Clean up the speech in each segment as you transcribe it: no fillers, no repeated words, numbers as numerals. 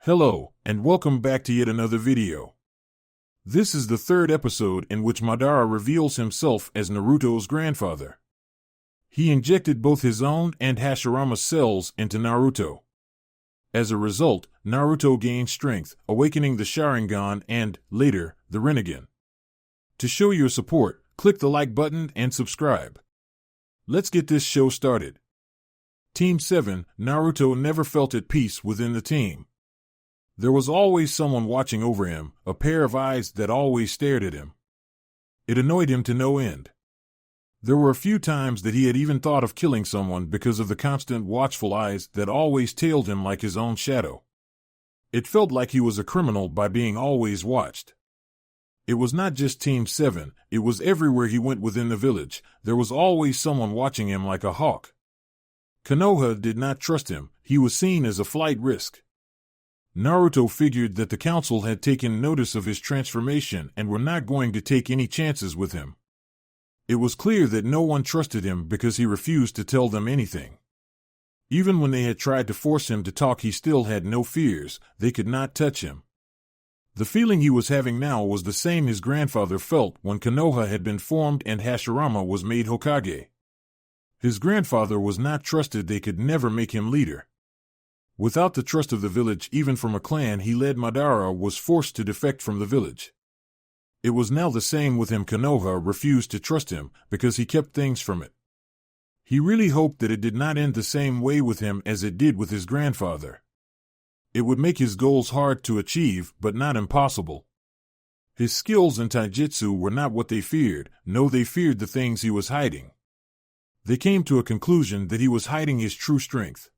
Hello, and welcome back to yet another video. This is the third episode in which Madara reveals himself as Naruto's grandfather. He injected both his own and Hashirama's cells into Naruto. As a result, Naruto gained strength, awakening the Sharingan and, later, the Rinnegan. To show your support, click the like button and subscribe. Let's get this show started. Team 7, Naruto never felt at peace within the team. There was always someone watching over him, a pair of eyes that always stared at him. It annoyed him to no end. There were a few times that he had even thought of killing someone because of the constant watchful eyes that always tailed him like his own shadow. It felt like he was a criminal by being always watched. It was not just Team 7, it was everywhere he went within the village. There was always someone watching him like a hawk. Konoha did not trust him. He was seen as a flight risk. Naruto figured that the council had taken notice of his transformation and were not going to take any chances with him. It was clear that no one trusted him because he refused to tell them anything. Even when they had tried to force him to talk, he still had no fears. They could not touch him. The feeling he was having now was the same his grandfather felt when Konoha had been formed and Hashirama was made Hokage. His grandfather was not trusted. They could never make him leader. Without the trust of the village, even from a clan he led, Madara was forced to defect from the village. It was now the same with him. Konoha refused to trust him because he kept things from it. He really hoped that it did not end the same way with him as it did with his grandfather. It would make his goals hard to achieve, but not impossible. His skills in taijutsu were not what they feared. No, they feared the things he was hiding. They came to a conclusion that he was hiding his true strength.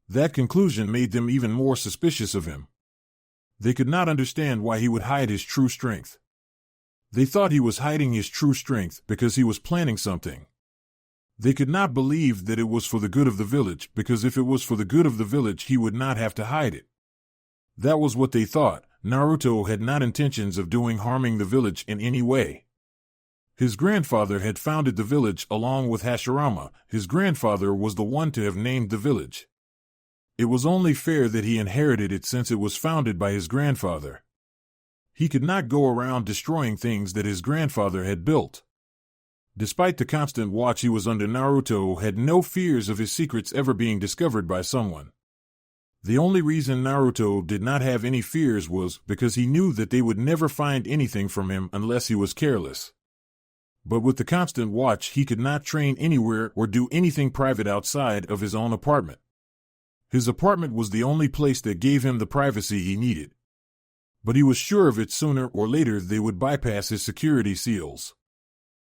That conclusion made them even more suspicious of him. They could not understand why he would hide his true strength. They thought he was hiding his true strength because he was planning something. They could not believe that it was for the good of the village, because if it was for the good of the village he would not have to hide it. That was what they thought. Naruto had not intentions of harming the village in any way. His grandfather had founded the village along with Hashirama. His grandfather was the one to have named the village. It was only fair that he inherited it since it was founded by his grandfather. He could not go around destroying things that his grandfather had built. Despite the constant watch he was under, Naruto had no fears of his secrets ever being discovered by someone. The only reason Naruto did not have any fears was because he knew that they would never find anything from him unless he was careless. But with the constant watch he could not train anywhere or do anything private outside of his own apartment. His apartment was the only place that gave him the privacy he needed. But he was sure of it, sooner or later they would bypass his security seals.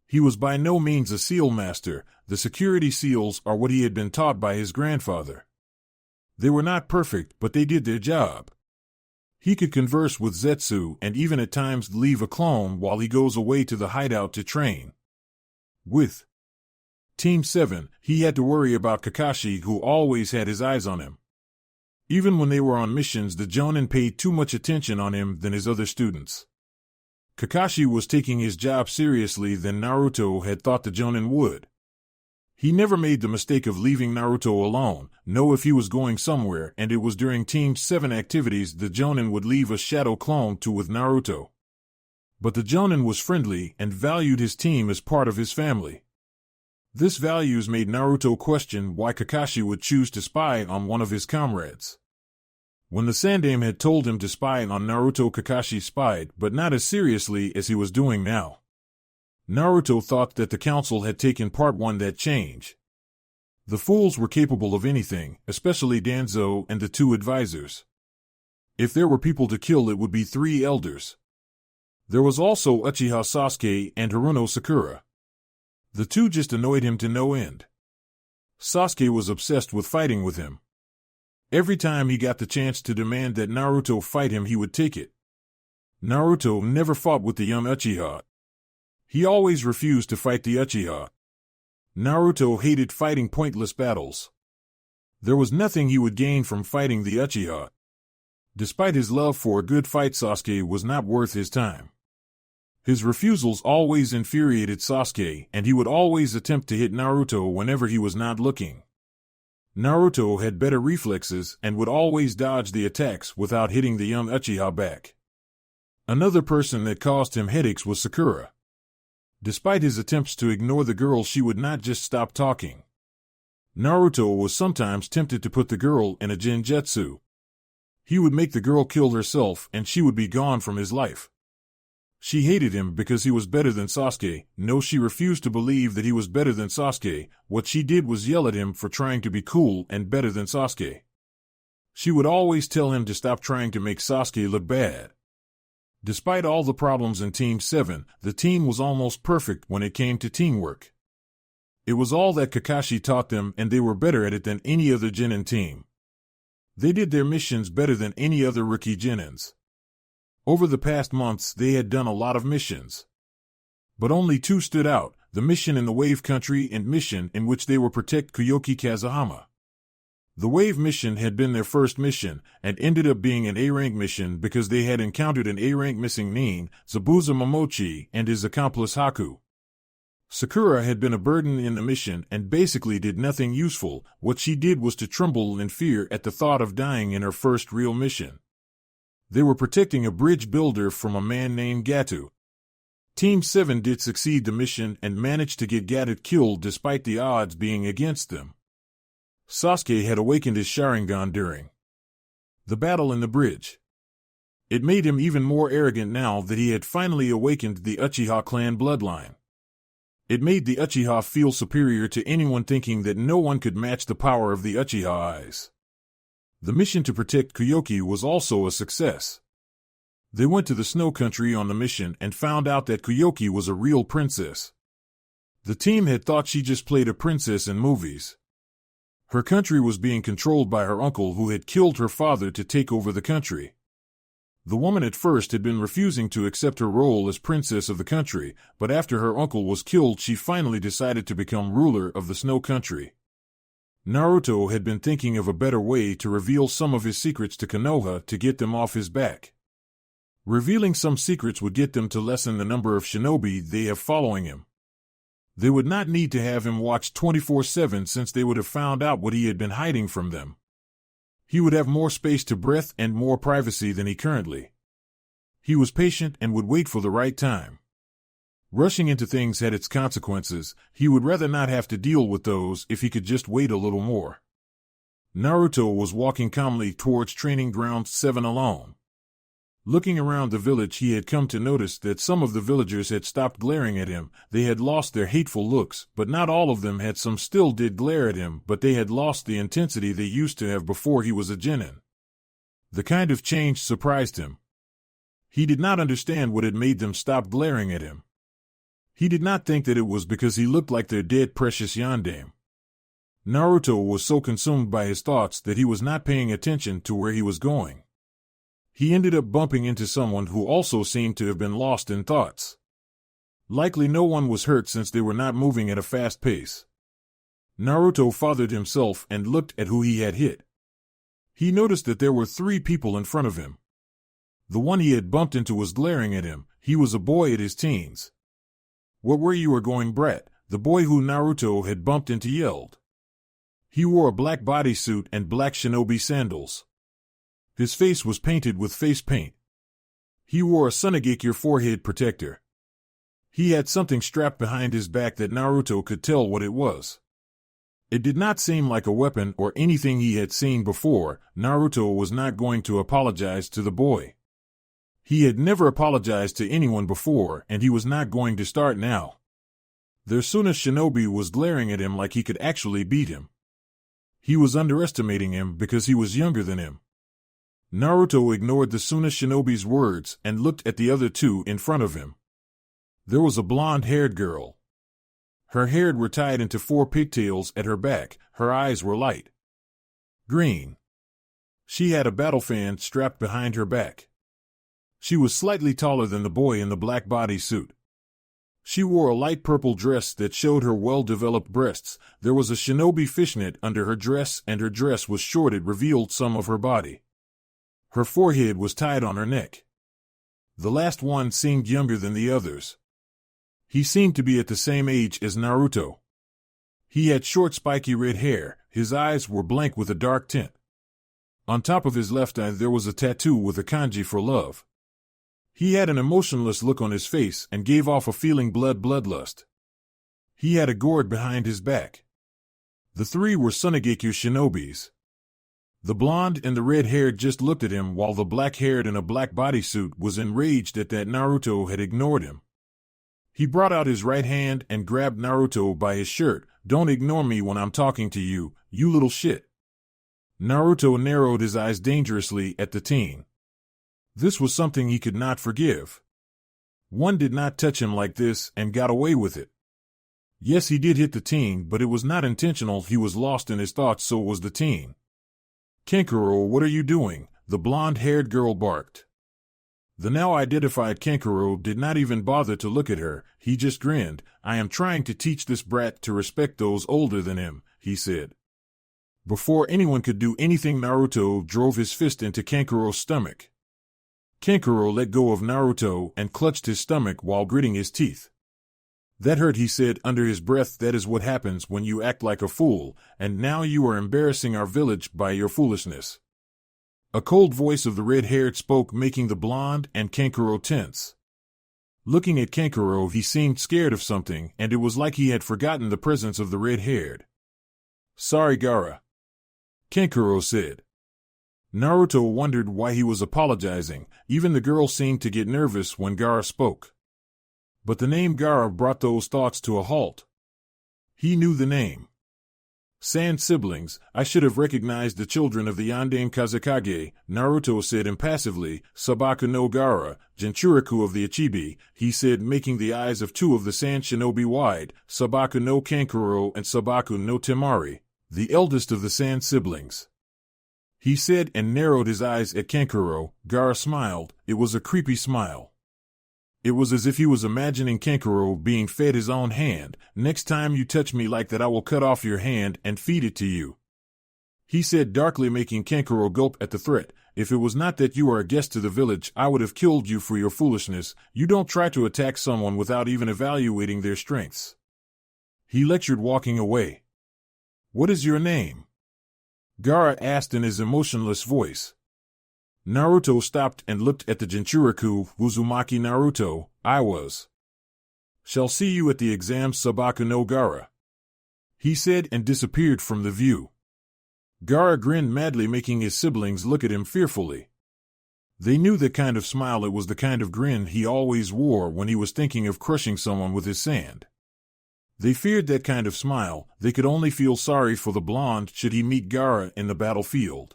He was by no means a seal master. The security seals are what he had been taught by his grandfather. They were not perfect, but they did their job. He could converse with Zetsu and even at times leave a clone while he goes away to the hideout to train. With Team 7, he had to worry about Kakashi, who always had his eyes on him. Even when they were on missions, the Jonin paid too much attention on him than his other students. Kakashi was taking his job seriously than Naruto had thought the Jonin would. He never made the mistake of leaving Naruto alone. No, if he was going somewhere and it was during Team 7 activities, the Jonin would leave a shadow clone with Naruto. But the Jonin was friendly and valued his team as part of his family. This values made Naruto question why Kakashi would choose to spy on one of his comrades. When the Sandaime had told him to spy on Naruto, Kakashi spied, but not as seriously as he was doing now. Naruto thought that the council had taken part in that change. The fools were capable of anything, especially Danzo and the two advisors. If there were people to kill, it would be 3 elders. There was also Uchiha Sasuke and Haruno Sakura. The two just annoyed him to no end. Sasuke was obsessed with fighting with him. Every time he got the chance to demand that Naruto fight him, he would take it. Naruto never fought with the young Uchiha. He always refused to fight the Uchiha. Naruto hated fighting pointless battles. There was nothing he would gain from fighting the Uchiha. Despite his love for a good fight, Sasuke was not worth his time. His refusals always infuriated Sasuke, and he would always attempt to hit Naruto whenever he was not looking. Naruto had better reflexes and would always dodge the attacks without hitting the young Uchiha back. Another person that caused him headaches was Sakura. Despite his attempts to ignore the girl, she would not just stop talking. Naruto was sometimes tempted to put the girl in a genjutsu. He would make the girl kill herself and she would be gone from his life. She hated him because he was better than Sasuke. No, she refused to believe that he was better than Sasuke. What she did was yell at him for trying to be cool and better than Sasuke. She would always tell him to stop trying to make Sasuke look bad. Despite all the problems in Team 7, the team was almost perfect when it came to teamwork. It was all that Kakashi taught them, and they were better at it than any other genin team. They did their missions better than any other rookie genins. Over the past months, they had done a lot of missions. But only two stood out, the mission in the Wave Country and mission in which they were protect Kuyoki Kazahama. The Wave mission had been their first mission, and ended up being an A-rank mission because they had encountered an A-rank missing Nin, Zabuza Momochi, and his accomplice Haku. Sakura had been a burden in the mission and basically did nothing useful. What she did was to tremble in fear at the thought of dying in her first real mission. They were protecting a bridge builder from a man named Gatu. Team 7 did succeed the mission and managed to get Gatu killed despite the odds being against them. Sasuke had awakened his Sharingan during the battle in the bridge. It made him even more arrogant now that he had finally awakened the Uchiha clan bloodline. It made the Uchiha feel superior to anyone, thinking that no one could match the power of the Uchiha eyes. The mission to protect Kuyoki was also a success. They went to the Snow Country on the mission and found out that Kuyoki was a real princess. The team had thought she just played a princess in movies. Her country was being controlled by her uncle, who had killed her father to take over the country. The woman at first had been refusing to accept her role as princess of the country, but after her uncle was killed, she finally decided to become ruler of the Snow Country. Naruto had been thinking of a better way to reveal some of his secrets to Konoha to get them off his back. Revealing some secrets would get them to lessen the number of shinobi they have following him. They would not need to have him watch 24/7, since they would have found out what he had been hiding from them. He would have more space to breathe and more privacy than he currently. He was patient and would wait for the right time. Rushing into things had its consequences. He would rather not have to deal with those if he could just wait a little more. Naruto was walking calmly towards Training Ground 7 alone. Looking around the village, he had come to notice that some of the villagers had stopped glaring at him. They had lost their hateful looks, but not all of them had. Some still did glare at him, but they had lost the intensity they used to have before he was a genin. The kind of change surprised him. He did not understand what had made them stop glaring at him. He did not think that it was because he looked like their dead precious yandere. Naruto was so consumed by his thoughts that he was not paying attention to where he was going. He ended up bumping into someone who also seemed to have been lost in thoughts. Likely no one was hurt, since they were not moving at a fast pace. Naruto fathered himself and looked at who he had hit. He noticed that there were 3 people in front of him. The one he had bumped into was glaring at him. He was a boy at his teens. "What were you going, brat?" the boy who Naruto had bumped into yelled. He wore a black bodysuit and black shinobi sandals. His face was painted with face paint. He wore a Sunagekure forehead protector. He had something strapped behind his back that Naruto could tell what it was. It did not seem like a weapon or anything he had seen before. Naruto was not going to apologize to the boy. He had never apologized to anyone before, and he was not going to start now. Their Suna shinobi was glaring at him like he could actually beat him. He was underestimating him because he was younger than him. Naruto ignored the Suna shinobi's words and looked at the other 2 in front of him. There was a blonde-haired girl. Her hair were tied into 4 pigtails at her back. Her eyes were light green. She had a battle fan strapped behind her back. She was slightly taller than the boy in the black bodysuit. She wore a light purple dress that showed her well-developed breasts. There was a shinobi fishnet under her dress, and her dress was short. It revealed some of her body. Her forehead was tied on her neck. The last one seemed younger than the others. He seemed to be at the same age as Naruto. He had short spiky red hair. His eyes were blank with a dark tint. On top of his left eye there was a tattoo with a kanji for love. He had an emotionless look on his face and gave off a feeling bloodlust. He had a gourd behind his back. The three were Sunagekyo shinobis. The blonde and the red-haired just looked at him while the black-haired in a black bodysuit was enraged at that Naruto had ignored him. He brought out his right hand and grabbed Naruto by his shirt. "Don't ignore me when I'm talking to you, you little shit." Naruto narrowed his eyes dangerously at the teen. This was something he could not forgive. One did not touch him like this and got away with it. Yes, he did hit the teen, but it was not intentional. He was lost in his thoughts, so was the teen. "Kankuro, what are you doing?" the blonde-haired girl barked. The now identified Kankuro did not even bother to look at her. He just grinned. "I am trying to teach this brat to respect those older than him," he said. Before anyone could do anything, Naruto drove his fist into Kankuro's stomach. Kankuro let go of Naruto and clutched his stomach while gritting his teeth. "That hurt," he said under his breath. "That is what happens when you act like a fool, and now you are embarrassing our village by your foolishness." A cold voice of the red-haired spoke, making the blonde and Kankuro tense. Looking at Kankuro, he seemed scared of something, and it was like he had forgotten the presence of the red-haired. "Sorry, Gaara," Kankuro said. Naruto wondered why he was apologizing. Even the girl seemed to get nervous when Gaara spoke. But the name Gaara brought those thoughts to a halt. He knew the name. "Sand siblings, I should have recognized the children of the Yanden Kazekage," Naruto said impassively. "Sabaku no Gaara, Jinchuriki of the Ichibi," he said, making the eyes of two of the Sand Shinobi wide. "Sabaku no Kankuro and Sabaku no Temari, the eldest of the Sand siblings," he said, and narrowed his eyes at Kankuro. Gaara smiled. It was a creepy smile. It was as if he was imagining Kankuro being fed his own hand. "Next time you touch me like that, I will cut off your hand and feed it to you," he said darkly, making Kankuro gulp at the threat. "If it was not that you are a guest to the village, I would have killed you for your foolishness. You don't try to attack someone without even evaluating their strengths," he lectured, walking away. "What is your name?" Gaara asked in his emotionless voice. Naruto stopped and looked at the Jinchuriki. "Uzumaki Naruto, I was. Shall see you at the exams, Sabaku no Gaara," he said, and disappeared from the view. Gaara grinned madly, making his siblings look at him fearfully. They knew the kind of smile. It was the kind of grin he always wore when he was thinking of crushing someone with his sand. They feared that kind of smile. They could only feel sorry for the blonde should he meet Gaara in the battlefield.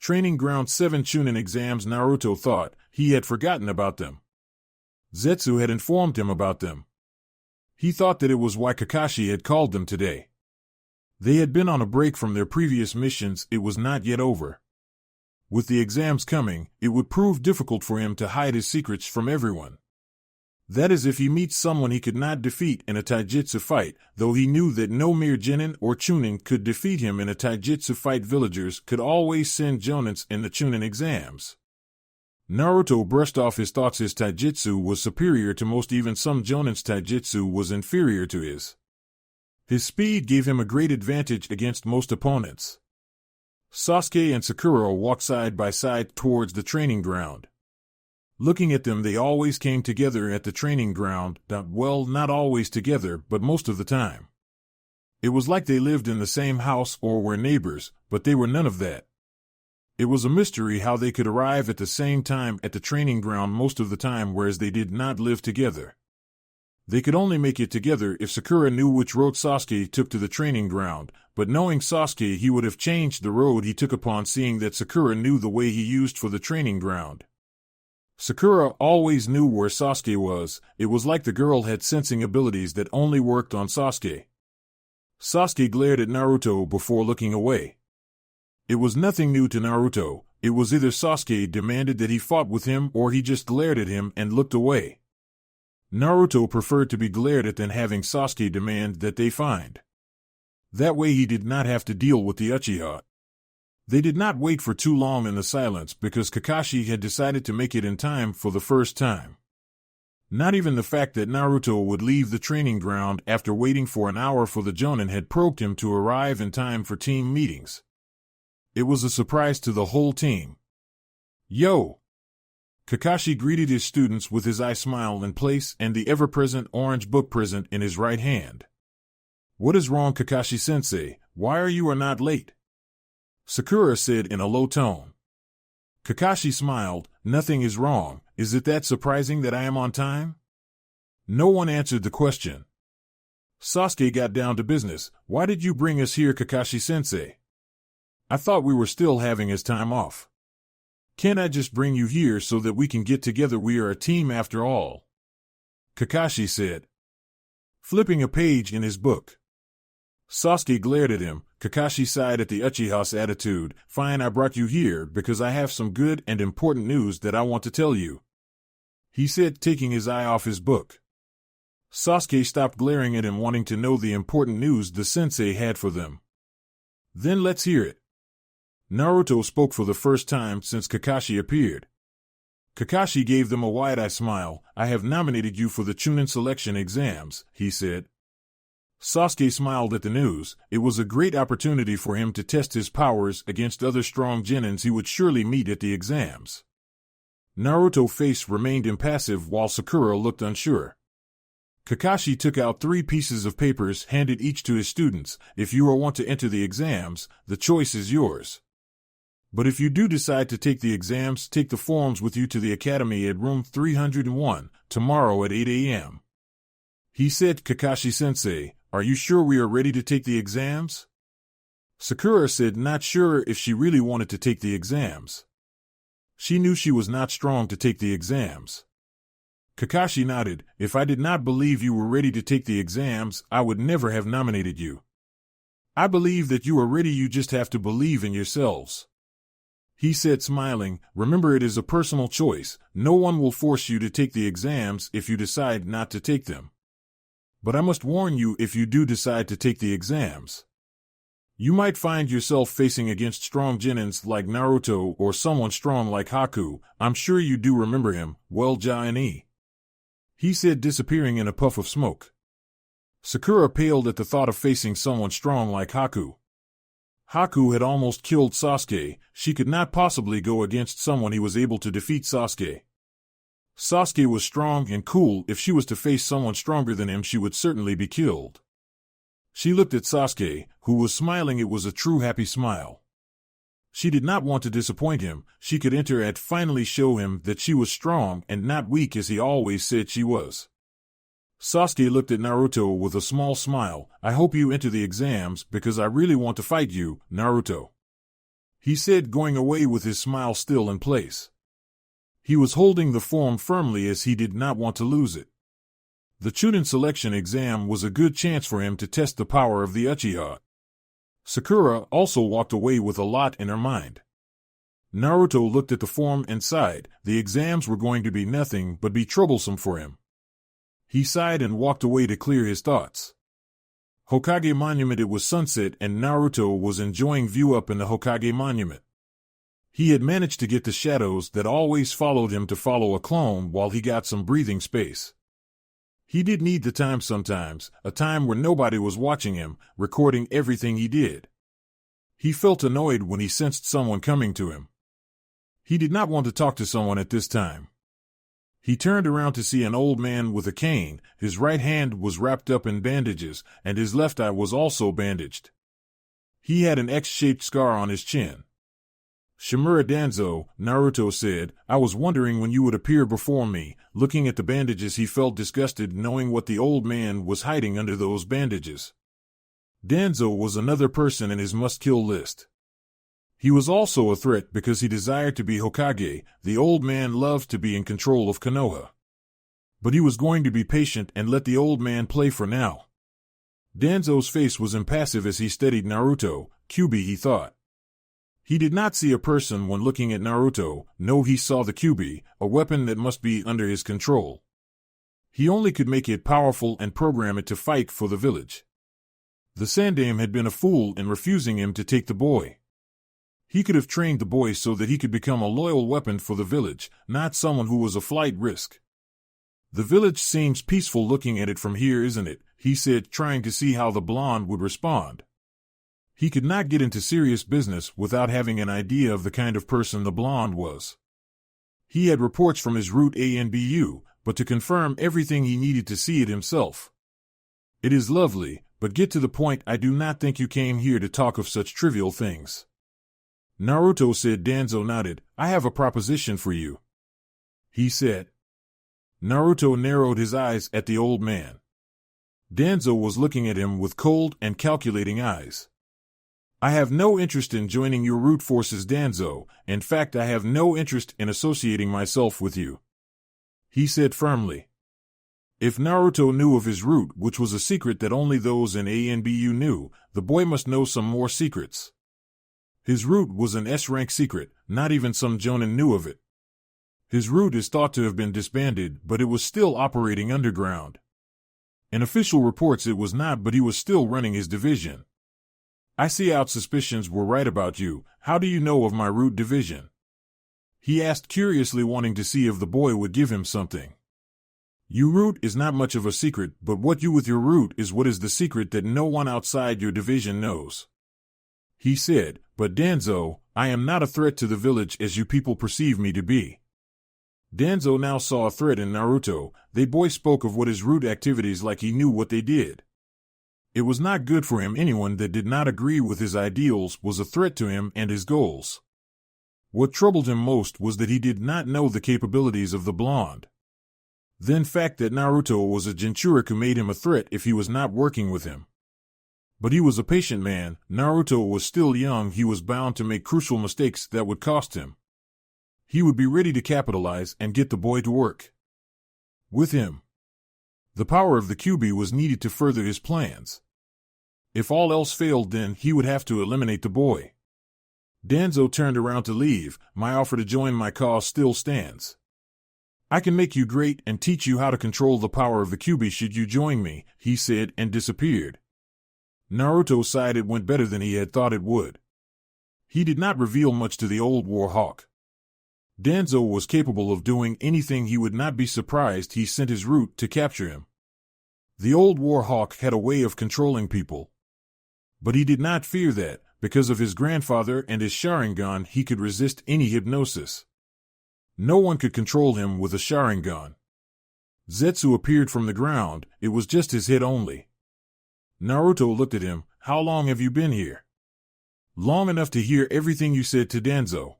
Training Ground 7 Chunin exams, Naruto thought. He had forgotten about them. Zetsu had informed him about them. He thought that it was why Kakashi had called them today. They had been on a break from their previous missions. It was not yet over. With the exams coming, it would prove difficult for him to hide his secrets from everyone. That is, if he meets someone he could not defeat in a taijutsu fight, though he knew that no mere Genin or Chunin could defeat him in a taijutsu fight. Villagers could always send Jonins in the Chunin exams. Naruto brushed off his thoughts. His taijutsu was superior to most, even some Jonin's taijutsu was inferior to his. His speed gave him a great advantage against most opponents. Sasuke and Sakura walked side by side towards the training ground. Looking at them, they always came together at the training ground. Well, not always together, but most of the time. It was like they lived in the same house or were neighbors, but they were none of that. It was a mystery how they could arrive at the same time at the training ground most of the time, whereas they did not live together. They could only make it together if Sakura knew which road Sasuke took to the training ground, but knowing Sasuke, he would have changed the road he took upon seeing that Sakura knew the way he used for the training ground. Sakura always knew where Sasuke was. It was like the girl had sensing abilities that only worked on Sasuke. Sasuke glared at Naruto before looking away. It was nothing new to Naruto. It was either Sasuke demanded that he fought with him or he just glared at him and looked away. Naruto preferred to be glared at than having Sasuke demand that they find. That way he did not have to deal with the Uchiha. They did not wait for too long in the silence because Kakashi had decided to make it in time for the first time. Not even the fact that Naruto would leave the training ground after waiting for an hour for the Jonin had probed him to arrive in time for team meetings. It was a surprise to the whole team. "Yo!" Kakashi greeted his students with his eye smile in place and the ever-present orange book present in his right hand. "What is wrong, Kakashi-sensei? Why are you not late?" Sakura said in a low tone. Kakashi smiled. "Nothing is wrong. Is it that surprising that I am on time?" No one answered the question. Sasuke got down to business. "Why did you bring us here, Kakashi-sensei? I thought we were still having his time off. Can't I just bring you here so that we can get together? We are a team after all," Kakashi said, flipping a page in his book. Sasuke glared at him. Kakashi sighed at the Uchiha's attitude. "Fine, I brought you here because I have some good and important news that I want to tell you," he said, taking his eye off his book. Sasuke stopped glaring at him, wanting to know the important news the sensei had for them. "Then let's hear it." Naruto spoke for the first time since Kakashi appeared. Kakashi gave them a wide-eyed smile. "I have nominated you for the Chunin selection exams," he said. Sasuke smiled at the news. It was a great opportunity for him to test his powers against other strong genins he would surely meet at the exams. Naruto's face remained impassive while Sakura looked unsure. Kakashi took out 3 pieces of papers, handed each to his students. "If you want to enter the exams, the choice is yours. But if you do decide to take the exams, take the forms with you to the academy at room 301, tomorrow at 8 a.m. He said, "Kakashi-sensei, are you sure we are ready to take the exams?" Sakura said not sure if she really wanted to take the exams. She knew she was not strong to take the exams. Kakashi nodded. "If I did not believe you were ready to take the exams, I would never have nominated you. I believe that you are ready, you just have to believe in yourselves," he said, smiling. "Remember, it is a personal choice. No one will force you to take the exams if you decide not to take them. But I must warn you, if you do decide to take the exams, you might find yourself facing against strong genins like Naruto or someone strong like Haku. I'm sure you do remember him, well, Ja-ni," he said, disappearing in a puff of smoke. Sakura paled at the thought of facing someone strong like Haku. Haku had almost killed Sasuke. She could not possibly go against someone he was able to defeat. Sasuke was strong and cool. If she was to face someone stronger than him, she would certainly be killed. She looked at Sasuke, who was smiling. It was a true happy smile. She did not want to disappoint him. She could enter and finally show him that she was strong and not weak as he always said she was. Sasuke looked at Naruto with a small smile. "I hope you enter the exams because I really want to fight you, Naruto," he said, going away with his smile still in place. He was holding the form firmly as he did not want to lose it. The Chunin selection exam was a good chance for him to test the power of the Uchiha. Sakura also walked away with a lot in her mind. Naruto looked at the form and sighed. The exams were going to be nothing but be troublesome for him. He sighed and walked away to clear his thoughts. Hokage Monument. It was sunset and Naruto was enjoying view up in the Hokage Monument. He had managed to get the shadows that always followed him to follow a clone while he got some breathing space. He did need the time sometimes, a time where nobody was watching him, recording everything he did. He felt annoyed when he sensed someone coming to him. He did not want to talk to someone at this time. He turned around to see an old man with a cane. His right hand was wrapped up in bandages, and his left eye was also bandaged. He had an X-shaped scar on his chin. "Shimura Danzo," Naruto said, "I was wondering when you would appear before me." Looking at the bandages, he felt disgusted knowing what the old man was hiding under those bandages. Danzo was another person in his must-kill list. He was also a threat because he desired to be Hokage. The old man loved to be in control of Konoha. But he was going to be patient and let the old man play for now. Danzo's face was impassive as he studied Naruto. Kyuubi, he thought. He did not see a person when looking at Naruto. No, he saw the Kyuubi, a weapon that must be under his control. He only could make it powerful and program it to fight for the village. The Sandaime had been a fool in refusing him to take the boy. He could have trained the boy so that he could become a loyal weapon for the village, not someone who was a flight risk. The village seems peaceful looking at it from here, isn't it? He said, trying to see how the blonde would respond. He could not get into serious business without having an idea of the kind of person the blonde was. He had reports from his route ANBU, but to confirm everything he needed to see it himself. It is lovely, but get to the point. I do not think you came here to talk of such trivial things. Naruto said. Danzo nodded. I have a proposition for you, he said. Naruto narrowed his eyes at the old man. Danzo was looking at him with cold and calculating eyes. I have no interest in joining your root forces, Danzo. In fact, I have no interest in associating myself with you, he said firmly. If Naruto knew of his root, which was a secret that only those in ANBU knew, the boy must know some more secrets. His root was an S-rank secret, not even some Jonin knew of it. His root is thought to have been disbanded, but it was still operating underground. In official reports it was not, but he was still running his division. I see our suspicions were right about you. How do you know of my root division? He asked curiously, wanting to see if the boy would give him something. Your root is not much of a secret, but what you with your root is what is the secret that no one outside your division knows, he said. But Danzo, I am not a threat to the village as you people perceive me to be. Danzo now saw a threat in Naruto. The boy spoke of what his root activities like he knew what they did. It was not good for him. Anyone that did not agree with his ideals was a threat to him and his goals. What troubled him most was that he did not know the capabilities of the blonde. The fact that Naruto was a Jinchuriku made him a threat if he was not working with him. But he was a patient man. Naruto was still young. He was bound to make crucial mistakes that would cost him. He would be ready to capitalize and get the boy to work with him. The power of the Kyuubi was needed to further his plans. If all else failed, then he would have to eliminate the boy. Danzo turned around to leave. My offer to join my cause still stands. I can make you great and teach you how to control the power of the Kyuubi should you join me, he said and disappeared. Naruto sighed. It went better than he had thought it would. He did not reveal much to the old war hawk. Danzo was capable of doing anything. He would not be surprised he sent his root to capture him. The old war hawk had a way of controlling people. But he did not fear that, because of his grandfather and his Sharingan, he could resist any hypnosis. No one could control him with a Sharingan. Zetsu appeared from the ground. It was just his head only. Naruto looked at him. How long have you been here? Long enough to hear everything you said to Danzo,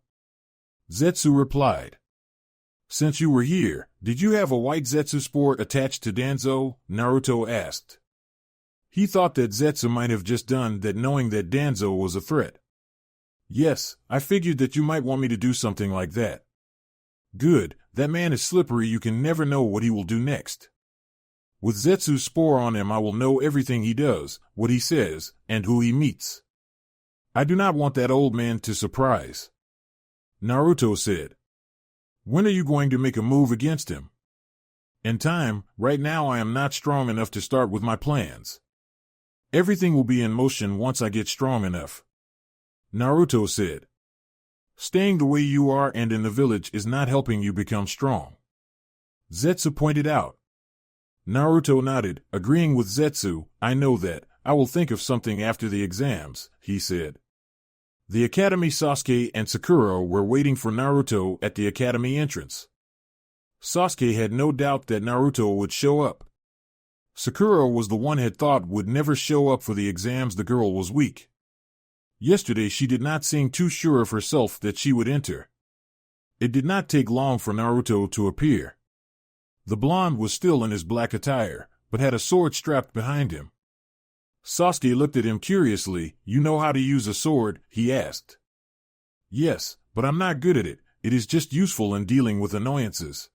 Zetsu replied. Since you were here, did you have a white Zetsu spore attached to Danzo? Naruto asked. He thought that Zetsu might have just done that, knowing that Danzo was a threat. Yes, I figured that you might want me to do something like that. Good, that man is slippery. You can never know what he will do next. With Zetsu's spore on him, I will know everything he does, what he says, and who he meets. I do not want that old man to surprise, Naruto said. When are you going to make a move against him? In time. Right now I am not strong enough to start with my plans. Everything will be in motion once I get strong enough, Naruto said. Staying the way you are and in the village is not helping you become strong, Zetsu pointed out. Naruto nodded, agreeing with Zetsu. I know that. I will think of something after the exams, he said. The academy. Sasuke and Sakura were waiting for Naruto at the academy entrance. Sasuke had no doubt that Naruto would show up. Sakura was the one had thought would never show up for the exams. The girl was weak. Yesterday she did not seem too sure of herself that she would enter. It did not take long for Naruto to appear. The blonde was still in his black attire, but had a sword strapped behind him. Sasuke looked at him curiously. You know how to use a sword? He asked. Yes, but I'm not good at it. It is just useful in dealing with annoyances.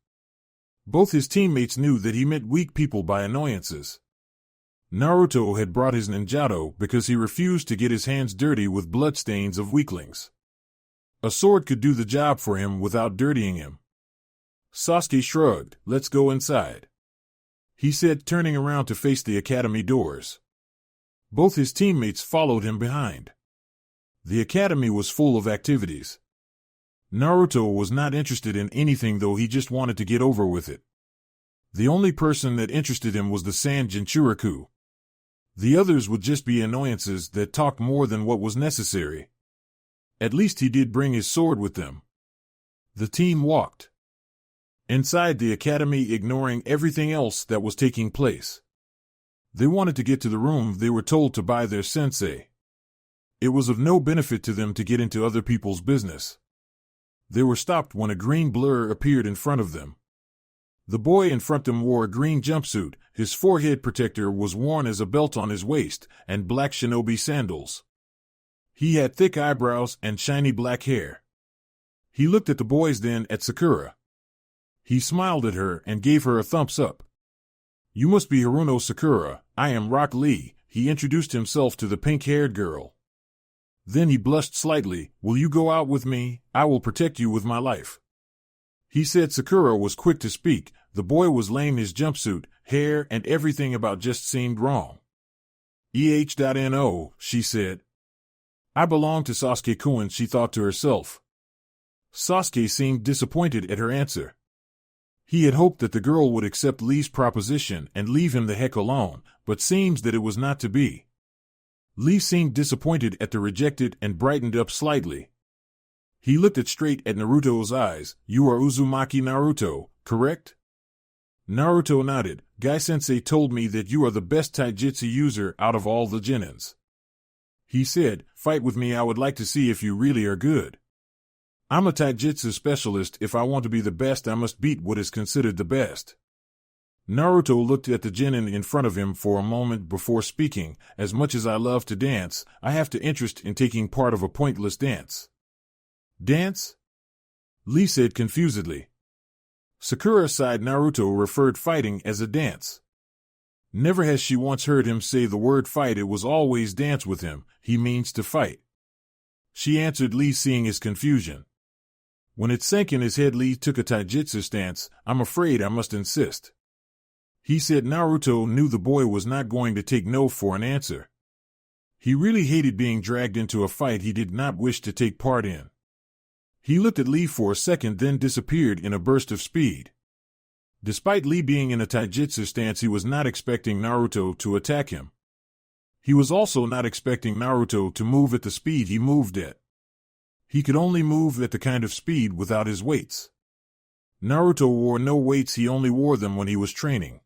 Both his teammates knew that he meant weak people by annoyances. Naruto had brought his ninjato because he refused to get his hands dirty with bloodstains of weaklings. A sword could do the job for him without dirtying him. Sasuke shrugged. Let's go inside, he said, turning around to face the academy doors. Both his teammates followed him behind. The academy was full of activities. Naruto was not interested in anything, though. He just wanted to get over with it. The only person that interested him was the Sand Jinchuriki. The others would just be annoyances that talked more than what was necessary. At least he did bring his sword with them. The team walked inside the academy, ignoring everything else that was taking place. They wanted to get to the room they were told to by their sensei. It was of no benefit to them to get into other people's business. They were stopped when a green blur appeared in front of them. The boy in front of them wore a green jumpsuit, his forehead protector was worn as a belt on his waist, and black shinobi sandals. He had thick eyebrows and shiny black hair. He looked at the boys, then at Sakura. He smiled at her and gave her a thumbs up. "You must be Haruno Sakura. I am Rock Lee," he introduced himself to the pink-haired girl. Then he blushed slightly. "Will you go out with me? I will protect you with my life." He said Sakura was quick to speak. The boy was lame. His jumpsuit, hair, and everything about just seemed wrong. "No," she said. "I belong to Sasuke-kun," she thought to herself. Sasuke seemed disappointed at her answer. He had hoped that the girl would accept Lee's proposition and leave him the heck alone, but seems that it was not to be. Lee seemed disappointed at the rejected and brightened up slightly. He looked straight at Naruto's eyes. "You are Uzumaki Naruto, correct?" Naruto nodded. "Gai-sensei told me that you are the best taijutsu user out of all the genins. He said, fight with me. I would like to see if you really are good. I'm a taijutsu specialist. If I want to be the best, I must beat what is considered the best." Naruto looked at the genin in front of him for a moment before speaking. "As much as I love to dance, I have to interest in taking part of a pointless dance." "Dance?" Lee said confusedly. Sakura sighed. Naruto referred fighting as a dance. Never has she once heard him say the word fight. It was always dance with him. He means to fight. She answered Lee, seeing his confusion. When it sank in his head, Lee took a taijutsu stance. "I'm afraid I must insist." He said Naruto knew the boy was not going to take no for an answer. He really hated being dragged into a fight he did not wish to take part in. He looked at Lee for a second, then disappeared in a burst of speed. Despite Lee being in a taijutsu stance, he was not expecting Naruto to attack him. He was also not expecting Naruto to move at the speed he moved at. He could only move at the kind of speed without his weights. Naruto wore no weights, he only wore them when he was training.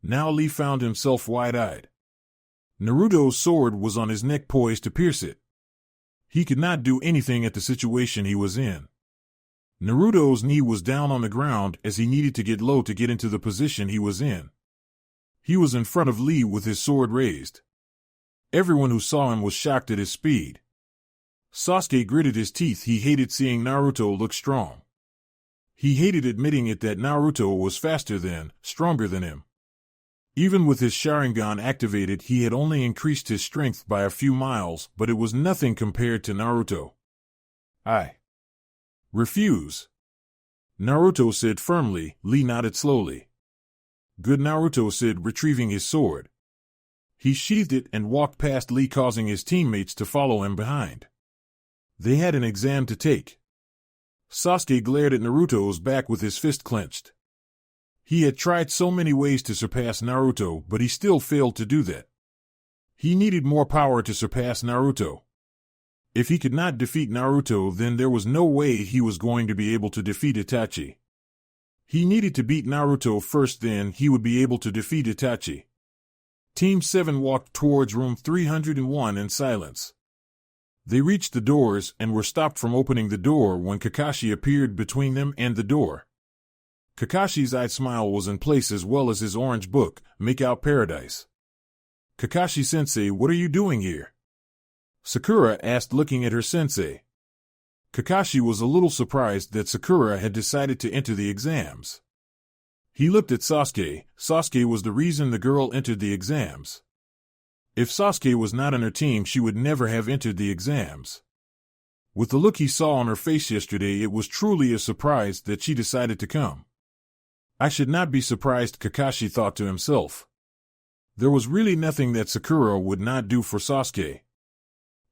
Now Lee found himself wide-eyed. Naruto's sword was on his neck, poised to pierce it. He could not do anything at the situation he was in. Naruto's knee was down on the ground as he needed to get low to get into the position he was in. He was in front of Lee with his sword raised. Everyone who saw him was shocked at his speed. Sasuke gritted his teeth. He hated seeing Naruto look strong. He hated admitting it that Naruto was faster than, stronger than him. Even with his Sharingan activated, he had only increased his strength by a few miles, but it was nothing compared to Naruto. "I refuse," Naruto said firmly. Lee nodded slowly. "Good," Naruto said, retrieving his sword. He sheathed it and walked past Lee, causing his teammates to follow him behind. They had an exam to take. Sasuke glared at Naruto's back with his fist clenched. He had tried so many ways to surpass Naruto, but he still failed to do that. He needed more power to surpass Naruto. If he could not defeat Naruto, then there was no way he was going to be able to defeat Itachi. He needed to beat Naruto first, then he would be able to defeat Itachi. Team 7 walked towards room 301 in silence. They reached the doors and were stopped from opening the door when Kakashi appeared between them and the door. Kakashi's eyed smile was in place, as well as his orange book, Make Out Paradise. "Kakashi-sensei, what are you doing here?" Sakura asked, looking at her sensei. Kakashi was a little surprised that Sakura had decided to enter the exams. He looked at Sasuke. Sasuke was the reason the girl entered the exams. If Sasuke was not on her team, she would never have entered the exams. With the look he saw on her face yesterday, it was truly a surprise that she decided to come. I should not be surprised, Kakashi thought to himself. There was really nothing that Sakura would not do for Sasuke.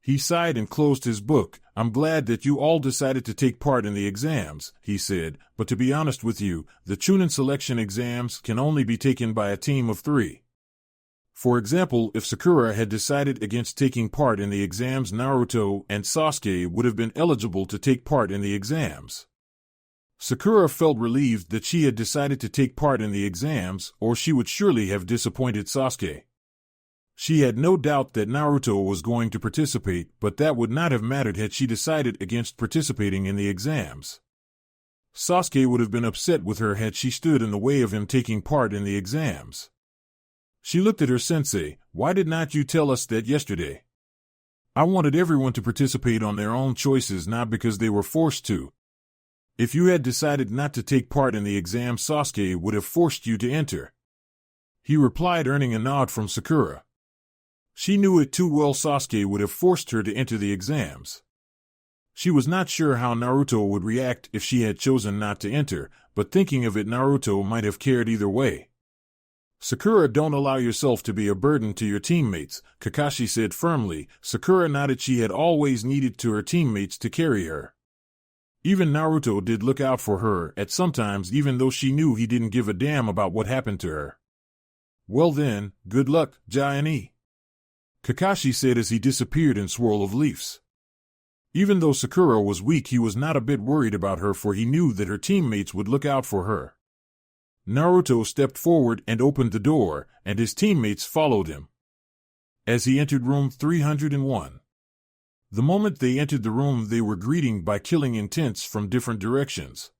He sighed and closed his book. I'm glad that you all decided to take part in the exams, he said, but to be honest with you, the Chunin selection exams can only be taken by a team of 3. For example, if Sakura had decided against taking part in the exams, Naruto and Sasuke would have been eligible to take part in the exams. Sakura felt relieved that she had decided to take part in the exams, or she would surely have disappointed Sasuke. She had no doubt that Naruto was going to participate, but that would not have mattered had she decided against participating in the exams. Sasuke would have been upset with her had she stood in the way of him taking part in the exams. She looked at her sensei. Why did not you tell us that yesterday? I wanted everyone to participate on their own choices, not because they were forced to. If you had decided not to take part in the exam, Sasuke would have forced you to enter. He replied, earning a nod from Sakura. She knew it too well. Sasuke would have forced her to enter the exams. She was not sure how Naruto would react if she had chosen not to enter, but thinking of it, Naruto might have cared either way. Sakura, don't allow yourself to be a burden to your teammates, Kakashi said firmly. Sakura nodded. She had always needed to her teammates to carry her. Even Naruto did look out for her at some times, even though she knew he didn't give a damn about what happened to her. Well then, good luck, Giant. Kakashi said as he disappeared in swirl of leaves. Even though Sakura was weak, he was not a bit worried about her, for he knew that her teammates would look out for her. Naruto stepped forward and opened the door, and his teammates followed him. As he entered room 301. The moment they entered the room, they were greeted by killing intents from different directions.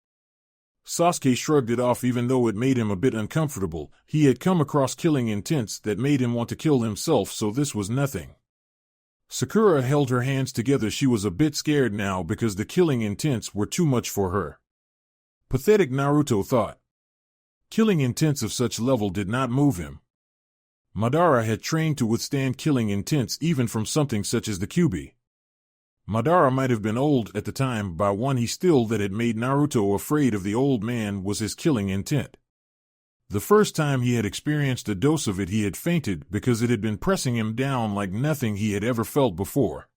Sasuke shrugged it off, even though it made him a bit uncomfortable. He had come across killing intents that made him want to kill himself, so this was nothing. Sakura held her hands together. She was a bit scared now because the killing intents were too much for her. Pathetic, Naruto thought. Killing intents of such level did not move him. Madara had trained to withstand killing intents even from something such as the Kyuubi. Madara might have been old at the time, but one he still that had made Naruto afraid of the old man was his killing intent. The first time he had experienced a dose of it, he had fainted because it had been pressing him down like nothing he had ever felt before.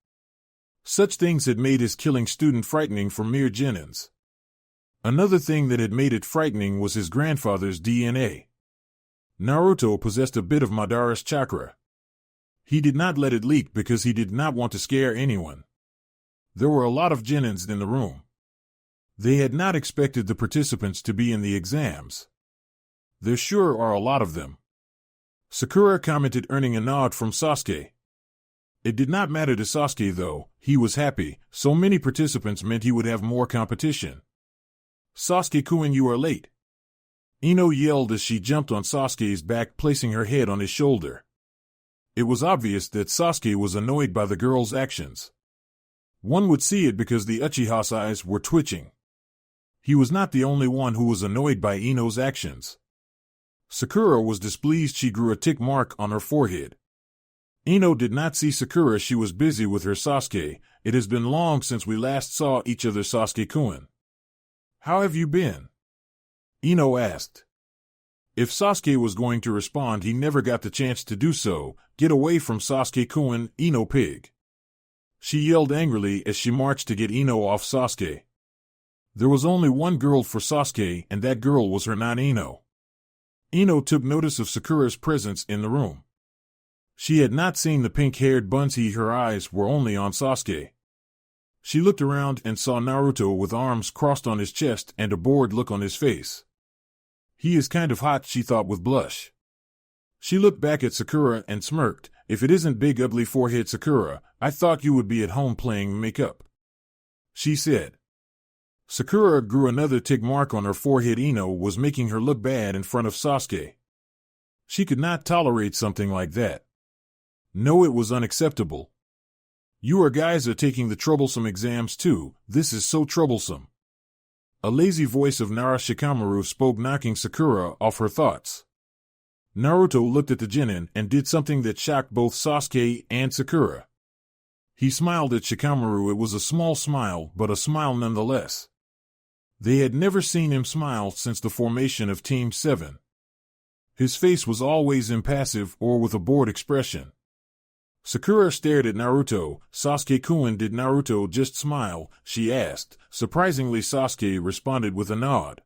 Such things had made his killing student frightening for mere genins. Another thing that had made it frightening was his grandfather's DNA. Naruto possessed a bit of Madara's chakra. He did not let it leak because he did not want to scare anyone. There were a lot of genins in the room. They had not expected the participants to be in the exams. There sure are a lot of them. Sakura commented, earning a nod from Sasuke. It did not matter to Sasuke though. He was happy. So many participants meant he would have more competition. Sasuke-kun, you are late. Ino yelled as she jumped on Sasuke's back, placing her head on his shoulder. It was obvious that Sasuke was annoyed by the girl's actions. One would see it because the Uchiha's eyes were twitching. He was not the only one who was annoyed by Ino's actions. Sakura was displeased. She grew a tick mark on her forehead. Ino did not see Sakura. She was busy with her Sasuke. It has been long since we last saw each other, Sasuke-kun. How have you been? Ino asked. If Sasuke was going to respond, he never got the chance to do so. Get away from Sasuke-kun, Ino pig. She yelled angrily as she marched to get Ino off Sasuke. There was only one girl for Sasuke, and that girl was her, not Ino. Ino took notice of Sakura's presence in the room. She had not seen the pink-haired bunsy. Her eyes were only on Sasuke. She looked around and saw Naruto with arms crossed on his chest and a bored look on his face. He is kind of hot, she thought with blush. She looked back at Sakura and smirked. If it isn't big ugly forehead Sakura, I thought you would be at home playing makeup, she said. Sakura grew another tick mark on her forehead. Ino was making her look bad in front of Sasuke. She could not tolerate something like that. No, it was unacceptable. You guys are taking the troublesome exams too. This is so troublesome. A lazy voice of Nara Shikamaru spoke, knocking Sakura off her thoughts. Naruto looked at the genin and did something that shocked both Sasuke and Sakura. He smiled at Shikamaru. It was a small smile, but a smile nonetheless. They had never seen him smile since the formation of Team 7. His face was always impassive or with a bored expression. Sakura stared at Naruto. Sasuke-kun, did Naruto just smile? She asked. Surprisingly, Sasuke responded with a nod.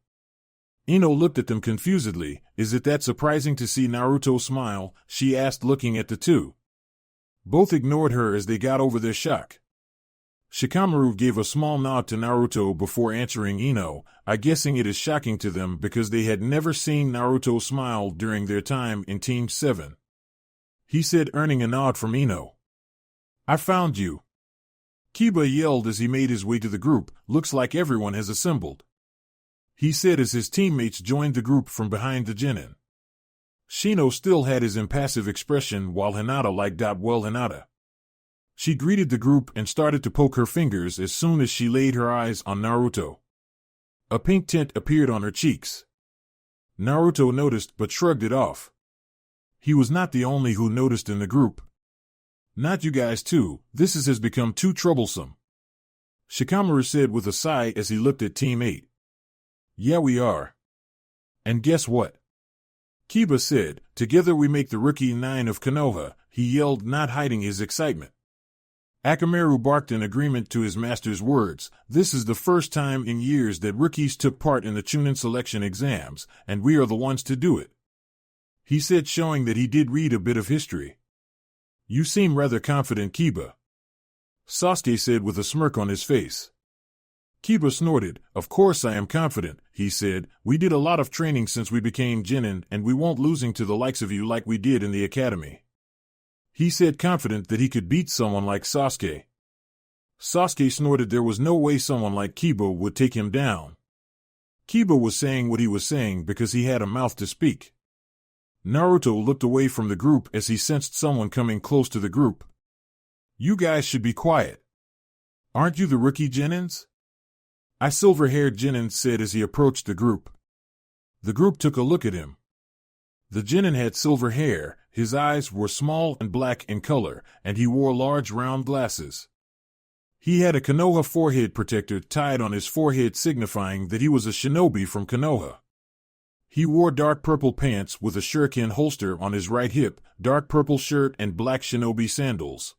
Ino looked at them confusedly. Is it that surprising to see Naruto smile? She asked, looking at the two. Both ignored her as they got over their shock. Shikamaru gave a small nod to Naruto before answering Ino, guessing it is shocking to them because they had never seen Naruto smile during their time in Team 7. He said, earning a nod from Ino. I found you. Kiba yelled as he made his way to the group. Looks like everyone has assembled. He said as his teammates joined the group from behind the Chunin. Shino still had his impassive expression while Hinata liked well Hinata. She greeted the group and started to poke her fingers as soon as she laid her eyes on Naruto. A pink tint appeared on her cheeks. Naruto noticed but shrugged it off. He was not the only who noticed in the group. Not you guys too, this has become too troublesome. Shikamaru said with a sigh as he looked at Team 8. Yeah, we are. And guess what? Kiba said, together we make the rookie 9 of Konoha, he yelled, not hiding his excitement. Akamaru barked in agreement to his master's words. This is the first time in years that rookies took part in the Chunin selection exams, and we are the ones to do it. He said, showing that he did read a bit of history. You seem rather confident, Kiba. Sasuke said with a smirk on his face. Kiba snorted. Of course I am confident, he said. We did a lot of training since we became Chunin, and we won't losing to the likes of you like we did in the academy. He said, confident that he could beat someone like Sasuke. Sasuke snorted. There was no way someone like Kiba would take him down. Kiba was saying what he was saying because he had a mouth to speak. Naruto looked away from the group as he sensed someone coming close to the group. You guys should be quiet. Aren't you the rookie Chunins? I silver-haired Chunin said as he approached the group. The group took a look at him. The Chunin had silver hair, his eyes were small and black in color, and he wore large round glasses. He had a Konoha forehead protector tied on his forehead, signifying that he was a shinobi from Konoha. He wore dark purple pants with a shuriken holster on his right hip, dark purple shirt and black shinobi sandals.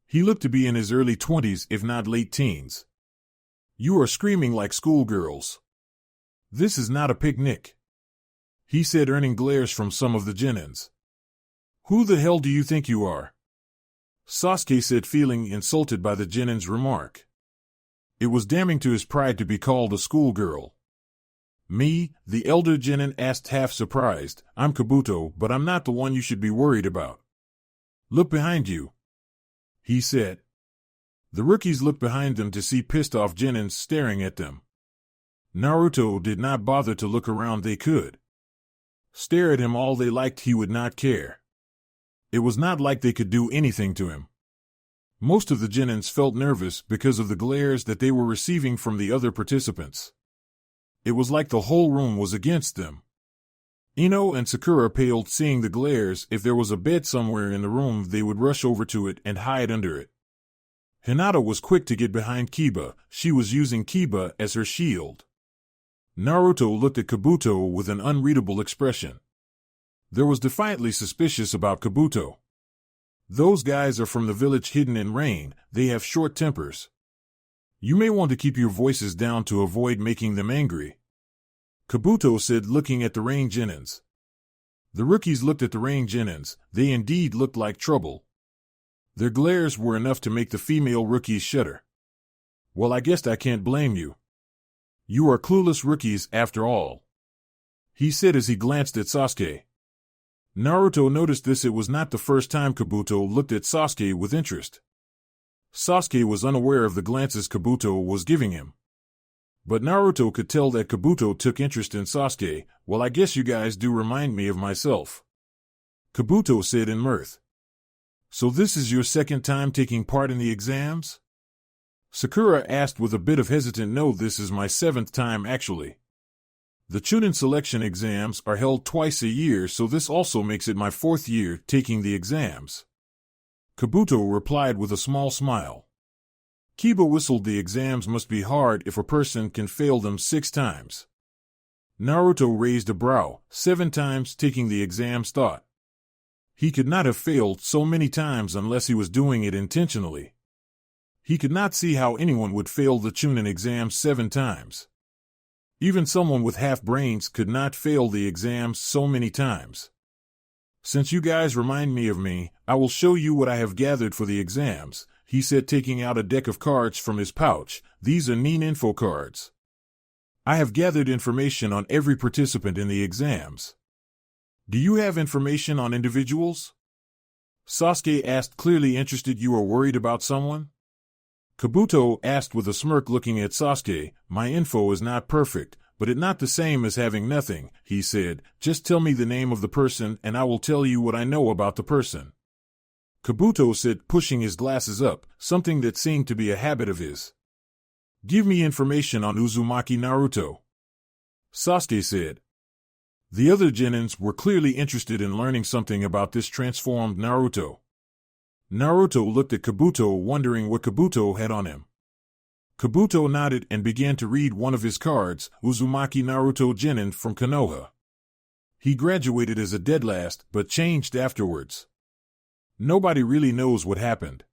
He looked to be in his early 20s if not late teens. You are screaming like schoolgirls. This is not a picnic, he said, earning glares from some of the Chunins. Who the hell do you think you are? Sasuke said, feeling insulted by the Chunin's remark. It was damning to his pride to be called a schoolgirl. Me, the elder Chunin asked, half surprised. I'm Kabuto, but I'm not the one you should be worried about. Look behind you, he said. The rookies looked behind them to see pissed-off Chunins staring at them. Naruto did not bother to look around. They could stare at him all they liked, he would not care. It was not like they could do anything to him. Most of the Chunins felt nervous because of the glares that they were receiving from the other participants. It was like the whole room was against them. Ino and Sakura paled seeing the glares. If there was a bed somewhere in the room, they would rush over to it and hide under it. Hinata was quick to get behind Kiba. She was using Kiba as her shield. Naruto looked at Kabuto with an unreadable expression. There was defiantly suspicious about Kabuto. Those guys are from the village hidden in rain. They have short tempers. You may want to keep your voices down to avoid making them angry, Kabuto said, looking at the rain Chunins. The rookies looked at the rain Chunins. They indeed looked like trouble. Their glares were enough to make the female rookies shudder. Well, I guess I can't blame you. You are clueless rookies after all, he said as he glanced at Sasuke. Naruto noticed this. It was not the first time Kabuto looked at Sasuke with interest. Sasuke was unaware of the glances Kabuto was giving him. But Naruto could tell that Kabuto took interest in Sasuke. Well, I guess you guys do remind me of myself, Kabuto said in mirth. So this is your second time taking part in the exams? Sakura asked with a bit of hesitant. No, this is my 7th time actually. The Chunin selection exams are held twice a year, so this also makes it my 4th year taking the exams, Kabuto replied with a small smile. Kiba whistled. The exams must be hard if a person can fail them 6 times. Naruto raised a brow. 7 times taking the exams, thought. He could not have failed so many times unless he was doing it intentionally. He could not see how anyone would fail the Chunin exam 7 times. Even someone with half brains could not fail the exams so many times. Since you guys remind me of me, I will show you what I have gathered for the exams, he said, taking out a deck of cards from his pouch. These are Nin info cards. I have gathered information on every participant in the exams. Do you have information on individuals? Sasuke asked, clearly interested. You are worried about someone? Kabuto asked with a smirk, looking at Sasuke. My info is not perfect, but it's not the same as having nothing, he said. Just tell me the name of the person and I will tell you what I know about the person. Kabuto said, pushing his glasses up, something that seemed to be a habit of his. Give me information on Uzumaki Naruto, Sasuke said. The other genins were clearly interested in learning something about this transformed Naruto. Naruto looked at Kabuto, wondering what Kabuto had on him. Kabuto nodded and began to read one of his cards, Uzumaki Naruto Genin from Konoha. He graduated as a dead last, but changed afterwards. Nobody really knows what happened.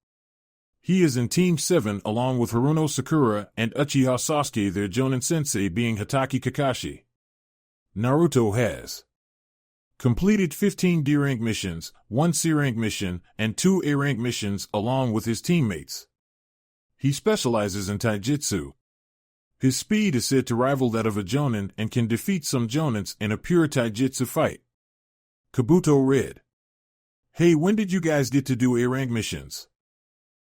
He is in Team 7 along with Haruno Sakura and Uchiha Sasuke, their Jonin sensei being Hatake Kakashi. Naruto has completed 15 D-rank missions, 1 C-rank mission, and 2 A-rank missions along with his teammates. He specializes in taijutsu. His speed is said to rival that of a Jonin and can defeat some Jonins in a pure taijutsu fight. Kabuto read. Hey, when did you guys get to do A-rank missions?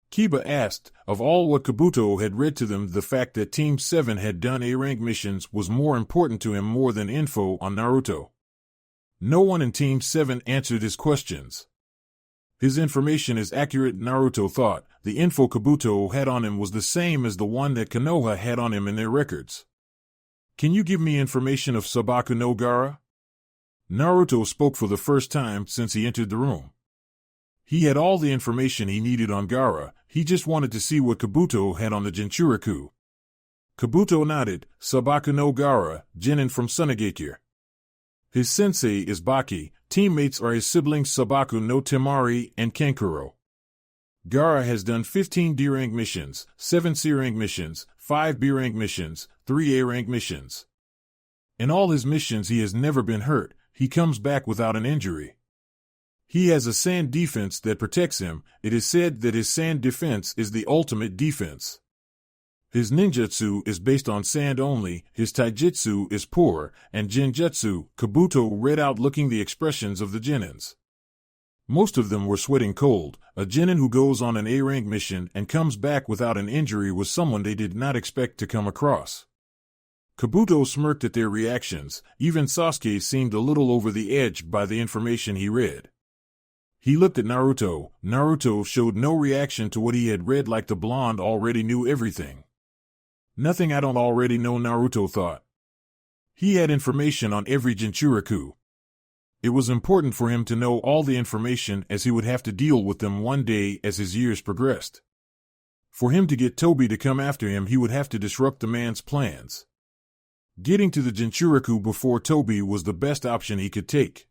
Kiba asked. Of all what Kabuto had read to them, the fact that Team 7 had done A-rank missions was more important to him more than info on Naruto. No one in Team 7 answered his questions. His information is accurate, Naruto thought. The info Kabuto had on him was the same as the one that Konoha had on him in their records. Can you give me information of Sabaku no Gaara? Naruto spoke for the first time since he entered the room. He had all the information he needed on Gaara, he just wanted to see what Kabuto had on the Jinchuriki. Kabuto nodded. Sabaku no Gaara, Genin from Sunagakure. His sensei is Baki, teammates are his siblings Sabaku no Temari and Kankuro. Gaara has done 15 D-rank missions, 7 C-rank missions, 5 B-rank missions, 3 A-rank missions. In all his missions he has never been hurt, he comes back without an injury. He has a sand defense that protects him. It is said that his sand defense is the ultimate defense. His ninjutsu is based on sand only, his taijutsu is poor, and genjutsu. Kabuto read out, looking the expressions of the genins. Most of them were sweating cold. A genin who goes on an A-rank mission and comes back without an injury was someone they did not expect to come across. Kabuto smirked at their reactions. Even Sasuke seemed a little over the edge by the information he read. He looked at Naruto. Naruto showed no reaction to what he had read, like the blonde already knew everything. Nothing I don't already know, Naruto thought. He had information on every Jinchuriki. It was important for him to know all the information, as he would have to deal with them one day as his years progressed. For him to get Toby to come after him, he would have to disrupt the man's plans. Getting to the Jinchuriki before Toby was the best option he could take.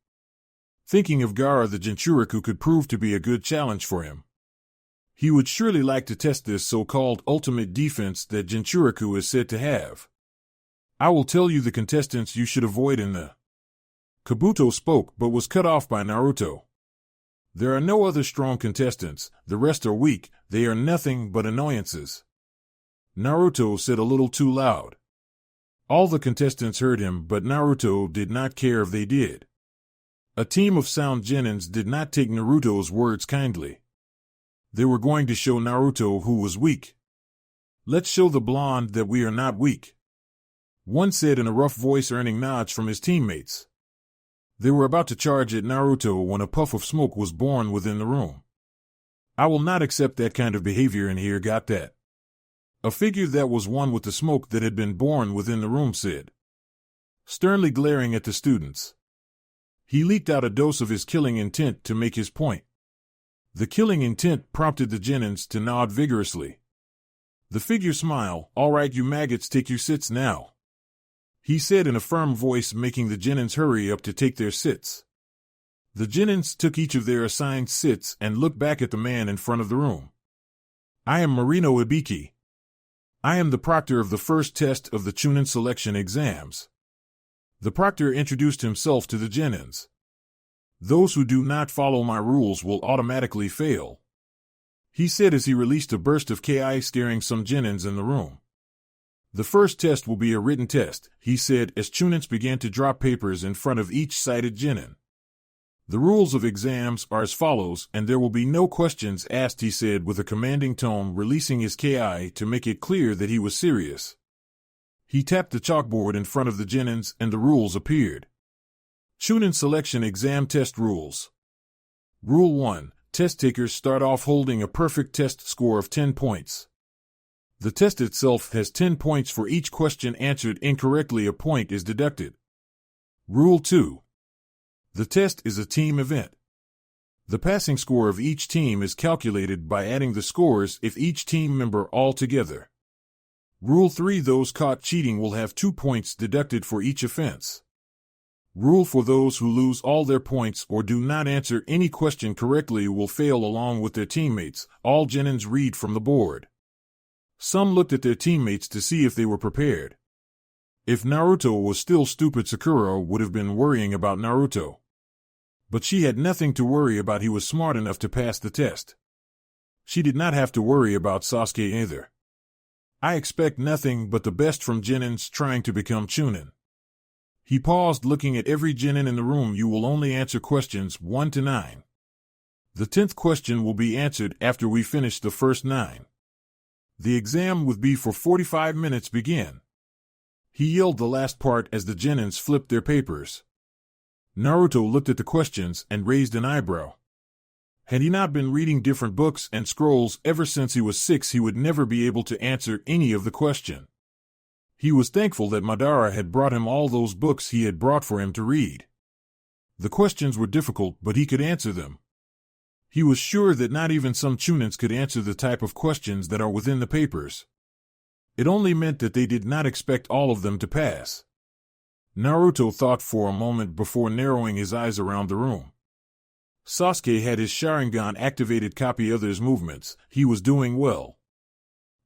Thinking of Gaara, the Jinchuriki could prove to be a good challenge for him. He would surely like to test this so-called ultimate defense that Jinchuriki is said to have. I will tell you the contestants you should avoid in the... Kabuto spoke but was cut off by Naruto. There are no other strong contestants, the rest are weak, they are nothing but annoyances. Naruto said a little too loud. All the contestants heard him, but Naruto did not care if they did. A team of sound genins did not take Naruto's words kindly. They were going to show Naruto who was weak. Let's show the blonde that we are not weak, one said in a rough voice, earning nods from his teammates. They were about to charge at Naruto when a puff of smoke was born within the room. I will not accept that kind of behavior in here, got that? A figure that was one with the smoke that had been born within the room said, sternly glaring at the students. He leaked out a dose of his killing intent to make his point. The killing intent prompted the genins to nod vigorously. The figure smiled. All right, you maggots, take your sits now, he said in a firm voice, making the genins hurry up to take their sits. The Genins took each of their assigned sits and looked back at the man in front of the room. I am Marino Ibiki. I am the proctor of the first test of the Chunin selection exams. The proctor introduced himself to the Genins. Those who do not follow my rules will automatically fail, he said as he released a burst of Ki scaring some Genins in the room. The first test will be a written test, he said as Chunins began to drop papers in front of each sighted Genin. The rules of exams are as follows, and there will be no questions asked, he said with a commanding tone, releasing his Ki to make it clear that he was serious. He tapped the chalkboard in front of the Genins and the rules appeared. Chunin Selection Exam Test Rules. Rule 1. Test takers start off holding a perfect test score of 10 points. The test itself has 10 points for each question answered incorrectly. A point is deducted. Rule 2. The test is a team event. The passing score of each team is calculated by adding the scores of each team member all together. Rule 3. Those caught cheating will have 2 points deducted for each offense. Rule 4. Those who lose all their points or do not answer any question correctly will fail along with their teammates. All Genins read from the board. Some looked at their teammates to see if they were prepared. If Naruto was still stupid, Sakura would have been worrying about Naruto. But she had nothing to worry about. He was smart enough to pass the test. She did not have to worry about Sasuke either. I expect nothing but the best from Genins trying to become Chunin. He paused, looking at every Genin in the room. You will only answer questions 1 to 9. The 10th question will be answered after we finish the first 9. The exam would be for 45 minutes. Begin. He yelled the last part as the Genins flipped their papers. Naruto looked at the questions and raised an eyebrow. Had he not been reading different books and scrolls ever since he was 6, he would never be able to answer any of the question. He was thankful that Madara had brought him all those books he had brought for him to read. The questions were difficult, but he could answer them. He was sure that not even some Chunins could answer the type of questions that are within the papers. It only meant that they did not expect all of them to pass. Naruto thought for a moment before narrowing his eyes around the room. Sasuke had his Sharingan activated. Copy others' movements. He was doing well.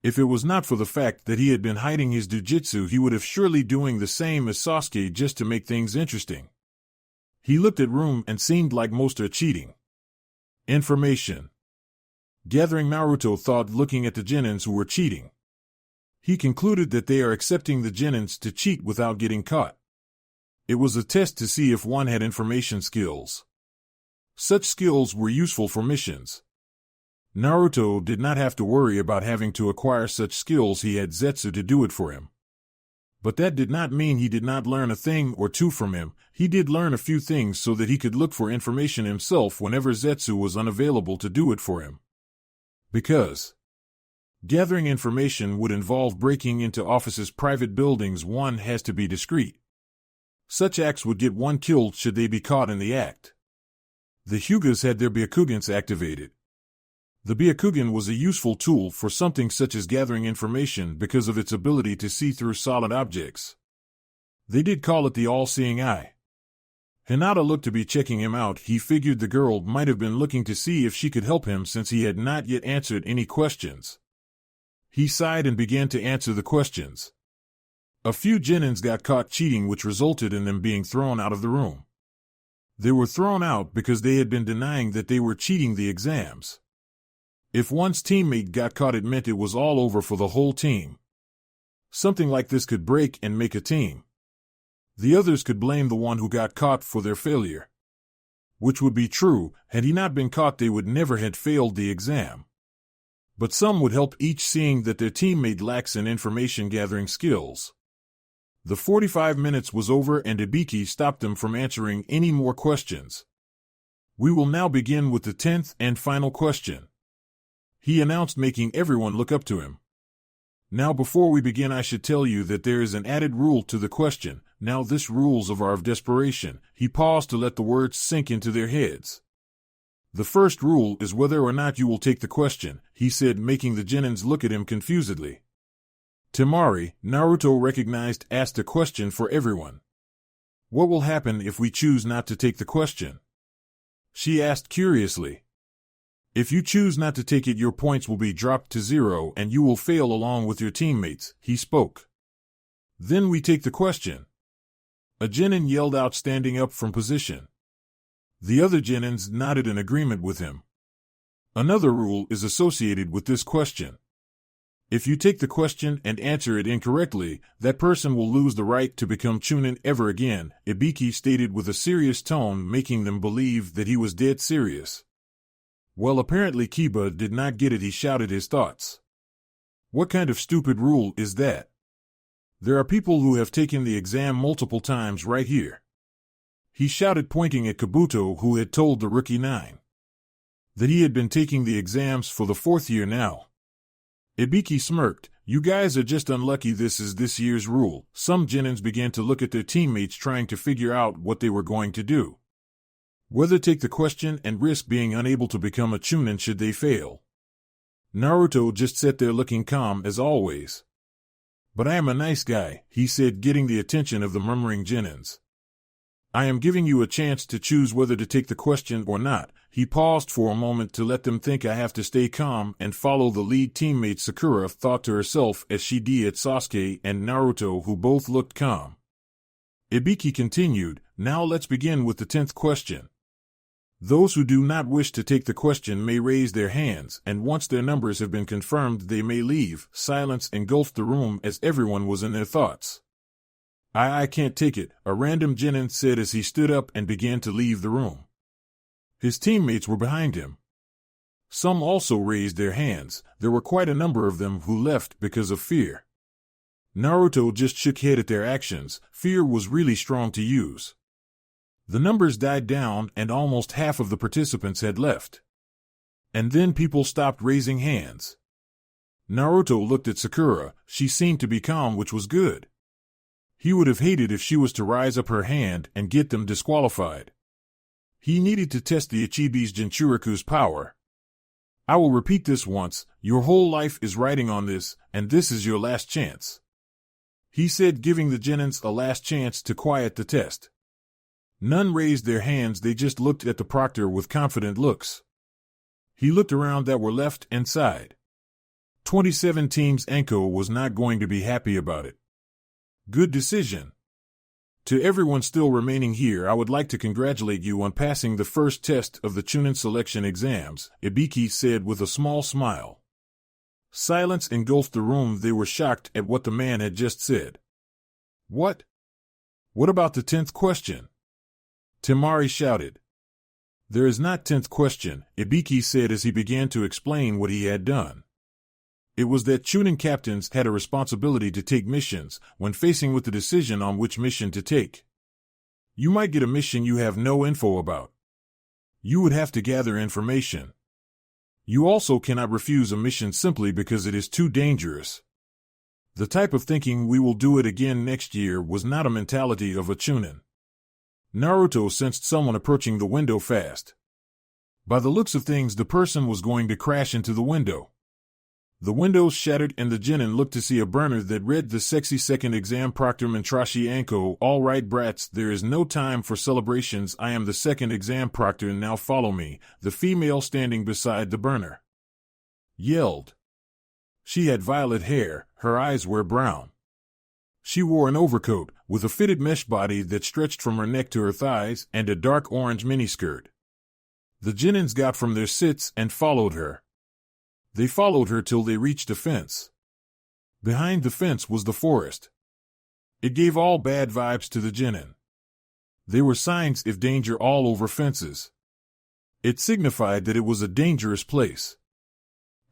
If it was not for the fact that he had been hiding his jujitsu, he would have surely doing the same as Sasuke just to make things interesting. He looked at room and seemed like most are cheating. Information. Gathering. Naruto thought, looking at the Genins who were cheating. He concluded that they are accepting the Genins to cheat without getting caught. It was a test to see if one had information skills. Such skills were useful for missions. Naruto did not have to worry about having to acquire such skills. He had Zetsu to do it for him. But that did not mean he did not learn a thing or two from him. He did learn a few things so that he could look for information himself whenever Zetsu was unavailable to do it for him. Because gathering information would involve breaking into offices' private buildings, one has to be discreet. Such acts would get one killed should they be caught in the act. The Hyugas had their Byakugans activated. The Byakugan was a useful tool for something such as gathering information because of its ability to see through solid objects. They did call it the all-seeing eye. Hinata looked to be checking him out. He figured the girl might have been looking to see if she could help him since he had not yet answered any questions. He sighed and began to answer the questions. A few Genins got caught cheating, which resulted in them being thrown out of the room. They were thrown out because they had been denying that they were cheating the exams. If one's teammate got caught, it meant it was all over for the whole team. Something like this could break and make a team. The others could blame the one who got caught for their failure. Which would be true. Had he not been caught, they would never have failed the exam. But some would help each, seeing that their teammate lacks in information gathering skills. The 45 minutes was over and Ibiki stopped them from answering any more questions. We will now begin with the 10th and final question, he announced, making everyone look up to him. Now before we begin, I should tell you that there is an added rule to the question. Now this rules are of desperation. He paused to let the words sink into their heads. The first rule is whether or not you will take the question, he said, making the Genins look at him confusedly. Temari, Naruto recognized, asked a question for everyone. What will happen if we choose not to take the question? She asked curiously. If you choose not to take it, your points will be dropped to 0 and you will fail along with your teammates, he spoke. Then we take the question. A genin yelled out, standing up from position. The other genins nodded in agreement with him. Another rule is associated with this question. If you take the question and answer it incorrectly, that person will lose the right to become Chunin ever again, Ibiki stated with a serious tone, making them believe that he was dead serious. Well, apparently Kiba did not get it. He shouted his thoughts. What kind of stupid rule is that? There are people who have taken the exam multiple times right here. He shouted, pointing at Kabuto, who had told the rookie 9 that he had been taking the exams for the 4th year now. Ibiki smirked. You guys are just unlucky. This is this year's rule. Some genins began to look at their teammates, trying to figure out what they were going to do. Whether take the question and risk being unable to become a Chunin should they fail. Naruto just sat there looking calm as always. But I am a nice guy, he said, getting the attention of the murmuring genins. I am giving you a chance to choose whether to take the question or not. He paused for a moment to let them think. I have to stay calm and follow the lead. Teammate Sakura thought to herself as she did at Sasuke and Naruto, who both looked calm. Ibiki continued, now let's begin with the 10th question. Those who do not wish to take the question may raise their hands, and once their numbers have been confirmed they may leave. Silence engulfed the room as everyone was in their thoughts. I can't take it, a random genin said as he stood up and began to leave the room. His teammates were behind him. Some also raised their hands. There were quite a number of them who left because of fear. Naruto just shook head at their actions. Fear was really strong to use. The numbers died down and almost half of the participants had left. And then people stopped raising hands. Naruto looked at Sakura. She seemed to be calm, which was good. He would have hated if she was to rise up her hand and get them disqualified. He needed to test the Ichibi's Jinchuriku's power. I will repeat this once. Your whole life is riding on this, and this is your last chance, he said, giving the genins a last chance to quiet the test. None raised their hands. They just looked at the proctor with confident looks. He looked around that were left and sighed. 27 teams. Anko was not going to be happy about it. Good decision. To everyone still remaining here, I would like to congratulate you on passing the first test of the Chunin selection exams, Ibiki said with a small smile. Silence engulfed the room. They were shocked at what the man had just said. What? What about the 10th question? Temari shouted. There is not 10th question, Ibiki said as he began to explain what he had done. It was that Chunin captains had a responsibility to take missions when facing with the decision on which mission to take. You might get a mission you have no info about. You would have to gather information. You also cannot refuse a mission simply because it is too dangerous. The type of thinking "we will do it again next year" was not a mentality of a Chunin. Naruto sensed someone approaching the window fast. By the looks of things, the person was going to crash into the window. The windows shattered and the genin looked to see a burner that read the sexy second exam proctor Mantrashi Anko. All right, brats, there is no time for celebrations. I am the second exam proctor, now follow me, the female standing beside the burner yelled. She had violet hair, her eyes were brown. She wore an overcoat with a fitted mesh body that stretched from her neck to her thighs and a dark orange miniskirt. The genins got from their sits and followed her. They followed her till they reached a fence. Behind the fence was the forest. It gave all bad vibes to the genin. There were signs of danger all over fences. It signified that it was a dangerous place.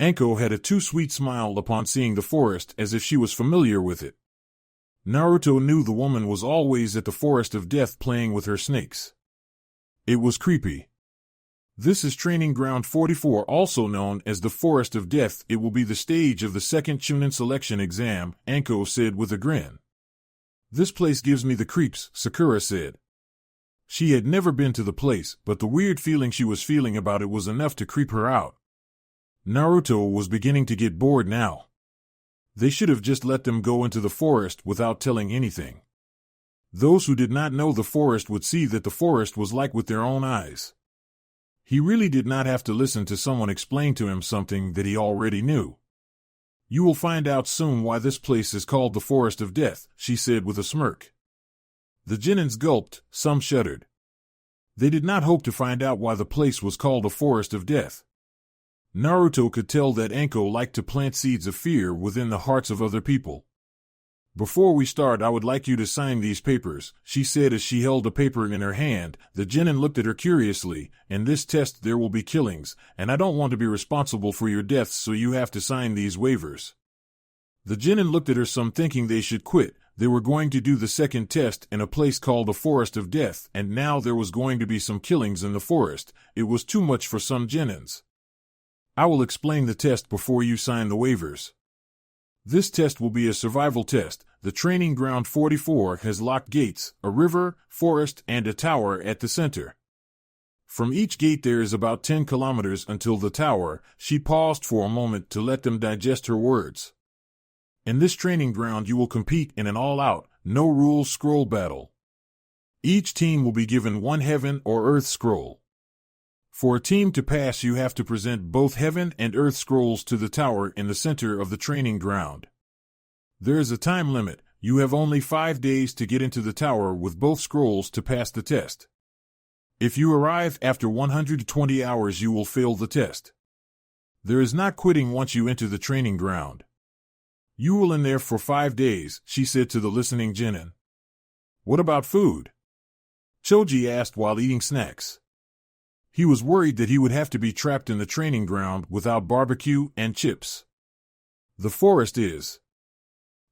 Anko had a too sweet smile upon seeing the forest, as if she was familiar with it. Naruto knew the woman was always at the Forest of Death playing with her snakes. It was creepy. This is Training Ground 44, also known as the Forest of Death. It will be the stage of the second Chunin selection exam, Anko said with a grin. This place gives me the creeps, Sakura said. She had never been to the place, but the weird feeling she was feeling about it was enough to creep her out. Naruto was beginning to get bored now. They should have just let them go into the forest without telling anything. Those who did not know the forest would see that the forest was like with their own eyes. He really did not have to listen to someone explain to him something that he already knew. You will find out soon why this place is called the Forest of Death, she said with a smirk. The Genins gulped, some shuddered. They did not hope to find out why the place was called the Forest of Death. Naruto could tell that Anko liked to plant seeds of fear within the hearts of other people. Before we start, I would like you to sign these papers, she said as she held a paper in her hand. The Genin looked at her curiously. In this test there will be killings, and I don't want to be responsible for your deaths, so you have to sign these waivers. The Genin looked at her, some thinking they should quit. They were going to do the second test in a place called the Forest of Death, and now there was going to be some killings in the forest. It was too much for some Genins. I will explain the test before you sign the waivers. This test will be a survival test. The training ground 44 has locked gates, a river, forest, and a tower at the center. From each gate there is about 10 kilometers until the tower. She paused for a moment to let them digest her words. In this training ground you will compete in an all-out, no-rules scroll battle. Each team will be given one heaven or earth scroll. For a team to pass, you have to present both heaven and earth scrolls to the tower in the center of the training ground. There is a time limit. You have only 5 days to get into the tower with both scrolls to pass the test. If you arrive after 120 hours, you will fail the test. There is not quitting once you enter the training ground. You will in there for 5 days, she said to the listening Genin. What about food? Choji asked while eating snacks. He was worried that he would have to be trapped in the training ground without barbecue and chips. The forest is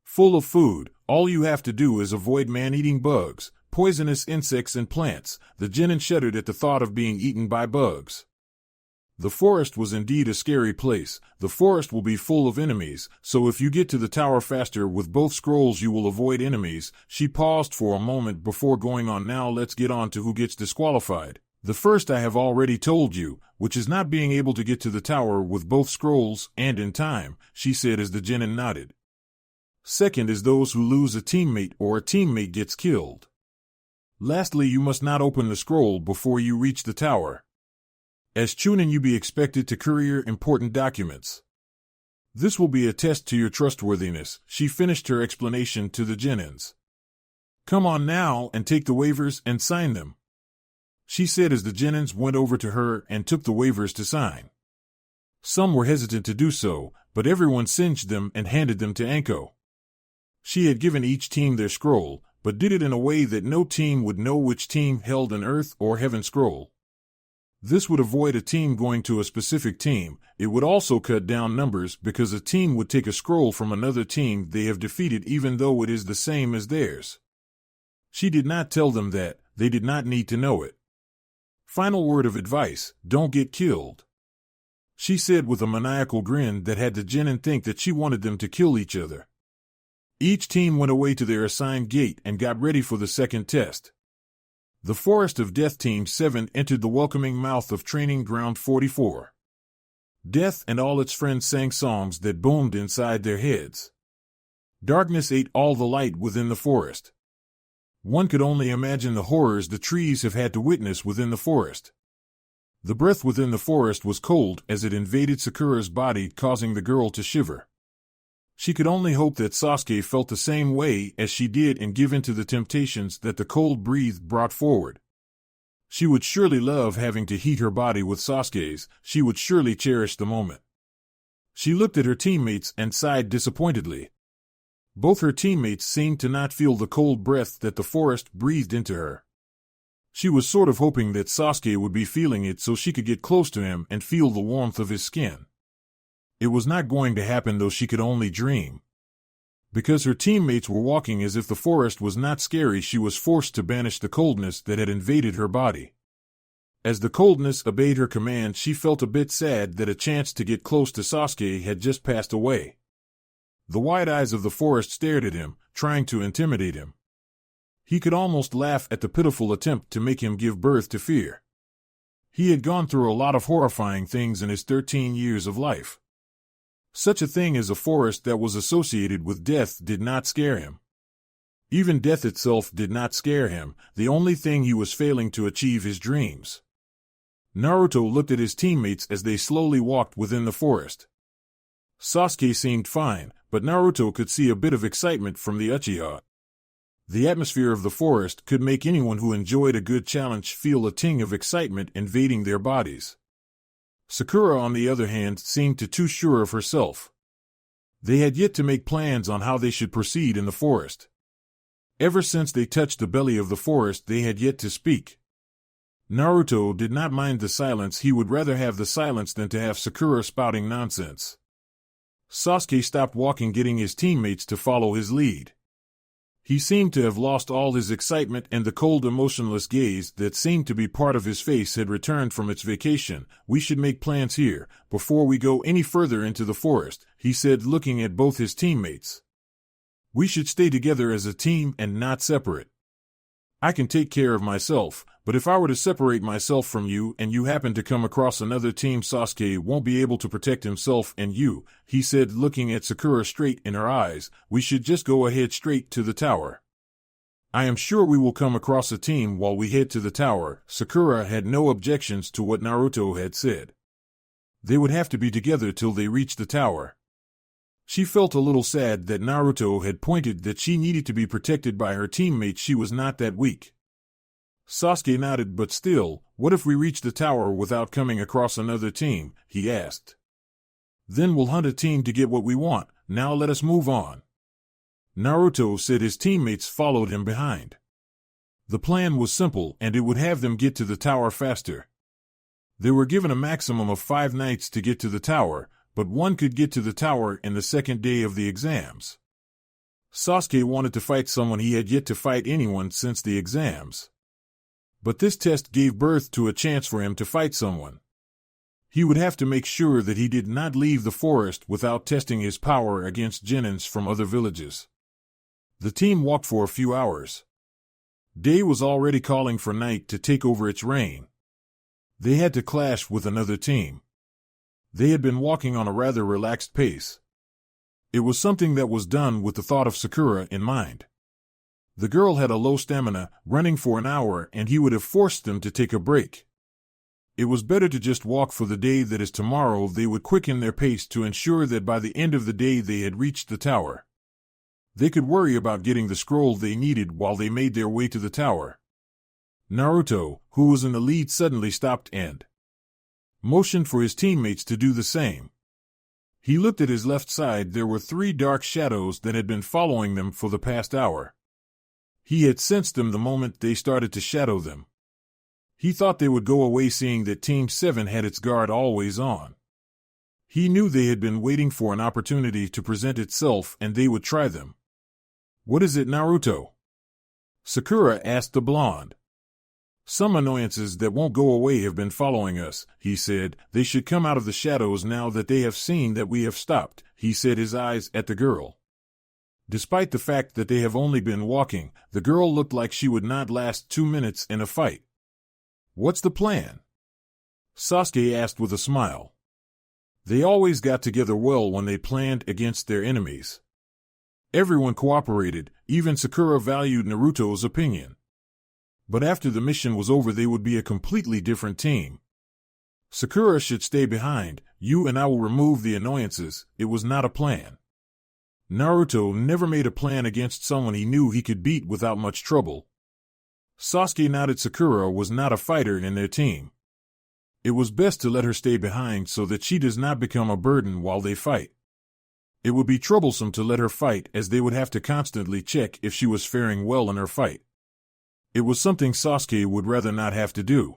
full of food. All you have to do is avoid man-eating bugs, poisonous insects and plants. The Genin shuddered at the thought of being eaten by bugs. The forest was indeed a scary place. The forest will be full of enemies, so if you get to the tower faster with both scrolls you will avoid enemies. She paused for a moment before going on. Now let's get on to who gets disqualified. The first I have already told you, which is not being able to get to the tower with both scrolls and in time, she said as the Genin nodded. Second is those who lose a teammate or a teammate gets killed. Lastly, you must not open the scroll before you reach the tower. As Chunin, you be expected to courier important documents. This will be a test to your trustworthiness, she finished her explanation to the Genins. Come on now and take the waivers and sign them, she said as the Genins went over to her and took the waivers to sign. Some were hesitant to do so, but everyone cinched them and handed them to Anko. She had given each team their scroll, but did it in a way that no team would know which team held an earth or heaven scroll. This would avoid a team going to a specific team. It would also cut down numbers because a team would take a scroll from another team they have defeated even though it is the same as theirs. She did not tell them that. They did not need to know it. Final word of advice, don't get killed, she said with a maniacal grin that had the Genin think that she wanted them to kill each other. Each team went away to their assigned gate and got ready for the second test. The Forest of Death Team 7 entered the welcoming mouth of Training Ground 44. Death and all its friends sang songs that boomed inside their heads. Darkness ate all the light within the forest. One could only imagine the horrors the trees have had to witness within the forest. The breath within the forest was cold as it invaded Sakura's body, causing the girl to shiver. She could only hope that Sasuke felt the same way as she did and give in to the temptations that the cold breeze brought forward. She would surely love having to heat her body with Sasuke's. She would surely cherish the moment. She looked at her teammates and sighed disappointedly. Both her teammates seemed to not feel the cold breath that the forest breathed into her. She was sort of hoping that Sasuke would be feeling it so she could get close to him and feel the warmth of his skin. It was not going to happen, though she could only dream. Because her teammates were walking as if the forest was not scary, she was forced to banish the coldness that had invaded her body. As the coldness obeyed her command, she felt a bit sad that a chance to get close to Sasuke had just passed away. The wide eyes of the forest stared at him, trying to intimidate him. He could almost laugh at the pitiful attempt to make him give birth to fear. He had gone through a lot of horrifying things in his 13 years of life. Such a thing as a forest that was associated with death did not scare him. Even death itself did not scare him. The only thing he was failing to achieve his dreams. Naruto looked at his teammates as they slowly walked within the forest. Sasuke seemed fine, but Naruto could see a bit of excitement from the Uchiha. The atmosphere of the forest could make anyone who enjoyed a good challenge feel a ting of excitement invading their bodies. Sakura, on the other hand, seemed too sure of herself. They had yet to make plans on how they should proceed in the forest. Ever since they touched the belly of the forest, they had yet to speak. Naruto did not mind the silence. He would rather have the silence than to have Sakura spouting nonsense. Sasuke stopped walking, getting his teammates to follow his lead. He seemed to have lost all his excitement, and the cold, emotionless gaze that seemed to be part of his face had returned from its vacation. "We should make plans here, before we go any further into the forest," he said, looking at both his teammates. "We should stay together as a team and not separate. I can take care of myself, but if I were to separate myself from you and you happen to come across another team, Sasuke won't be able to protect himself and you," he said, looking at Sakura straight in her eyes. "We should just go ahead straight to the tower. I am sure we will come across a team while we head to the tower." Sakura had no objections to what Naruto had said. They would have to be together till they reached the tower. She felt a little sad that Naruto had pointed that she needed to be protected by her teammates. She was not that weak. Sasuke nodded. "But still, what if we reach the tower without coming across another team?" he asked. "Then we'll hunt a team to get what we want. Now let us move on." Naruto said. His teammates followed him behind. The plan was simple, and it would have them get to the tower faster. They were given a maximum of 5 nights to get to the tower, but one could get to the tower in the second day of the exams. Sasuke wanted to fight someone. He had yet to fight anyone since the exams. But this test gave birth to a chance for him to fight someone. He would have to make sure that he did not leave the forest without testing his power against genins from other villages. The team walked for a few hours. Day was already calling for night to take over its reign. They had to clash with another team. They had been walking on a rather relaxed pace. It was something that was done with the thought of Sakura in mind. The girl had a low stamina, running for an hour, and he would have forced them to take a break. It was better to just walk for the day that is tomorrow. They would quicken their pace to ensure that by the end of the day they had reached the tower. They could worry about getting the scroll they needed while they made their way to the tower. Naruto, who was in the lead, suddenly stopped and motioned for his teammates to do the same. He looked at his left side. There were 3 dark shadows that had been following them for the past hour. He had sensed them the moment they started to shadow them. He thought they would go away, seeing that Team 7 had its guard always on. He knew they had been waiting for an opportunity to present itself, and they would try them. "What is it, Naruto?" Sakura asked the blonde. "Some annoyances that won't go away have been following us," he said. "They should come out of the shadows now that they have seen that we have stopped," he said, his eyes at the girl. Despite the fact that they have only been walking, the girl looked like she would not last 2 minutes in a fight. "What's the plan?" Sasuke asked with a smile. They always got together well when they planned against their enemies. Everyone cooperated, even Sakura valued Naruto's opinion. But after the mission was over, they would be a completely different team. Sakura should stay behind. "You and I will remove the annoyances." It was not a plan. Naruto never made a plan against someone he knew he could beat without much trouble. Sasuke nodded. Sakura was not a fighter in their team. It was best to let her stay behind so that she does not become a burden while they fight. It would be troublesome to let her fight, as they would have to constantly check if she was faring well in her fight. It was something Sasuke would rather not have to do.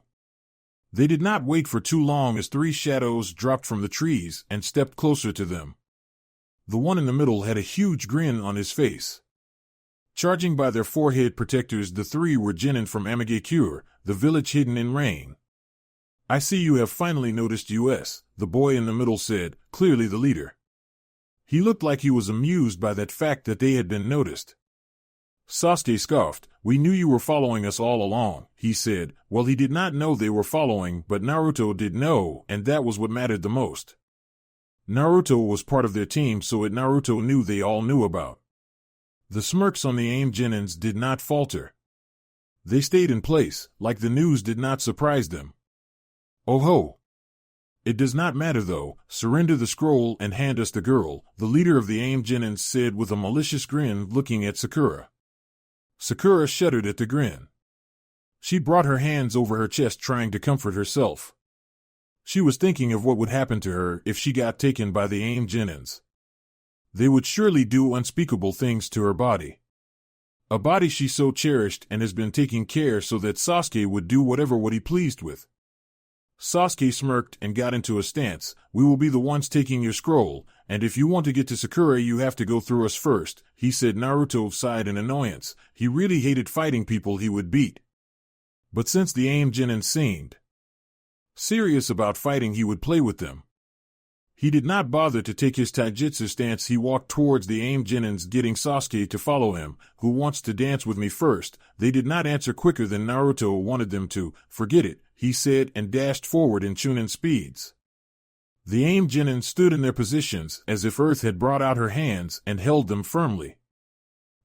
They did not wait for too long as 3 shadows dropped from the trees and stepped closer to them. The one in the middle had a huge grin on his face. Charging by their forehead protectors, the 3 were genin from Namikaze, the village hidden in rain. "I see you have finally noticed us," the boy in the middle said, clearly the leader. He looked like he was amused by that fact that they had been noticed. Sasuke scoffed. "We knew you were following us all along," he said. Well, he did not know they were following, but Naruto did know, and that was what mattered the most. Naruto was part of their team, so it Naruto knew they all knew about. The smirks on the AIM genins did not falter. They stayed in place, like the news did not surprise them. Oh ho! It does not matter though, surrender the scroll and hand us the girl, the leader of the AIM Genins said with a malicious grin looking at Sakura. Sakura shuddered at the grin. She brought her hands over her chest trying to comfort herself. She was thinking of what would happen to her if she got taken by the AIM Genins. They would surely do unspeakable things to her body. A body she so cherished and has been taking care so that Sasuke would do whatever what he pleased with. Sasuke smirked and got into a stance. We will be the ones taking your scroll, and if you want to get to Sakura you have to go through us first, he said. Naruto sighed in annoyance. He really hated fighting people he would beat. But since the AIM Genin seemed serious about fighting, he would play with them. He did not bother to take his taijutsu stance. He walked towards the AIM Genins, getting Sasuke to follow him. Who wants to dance with me first? They did not answer quicker than Naruto wanted them to. Forget it, he said and dashed forward in Chunin speeds. The AIM Genin stood in their positions as if Earth had brought out her hands and held them firmly.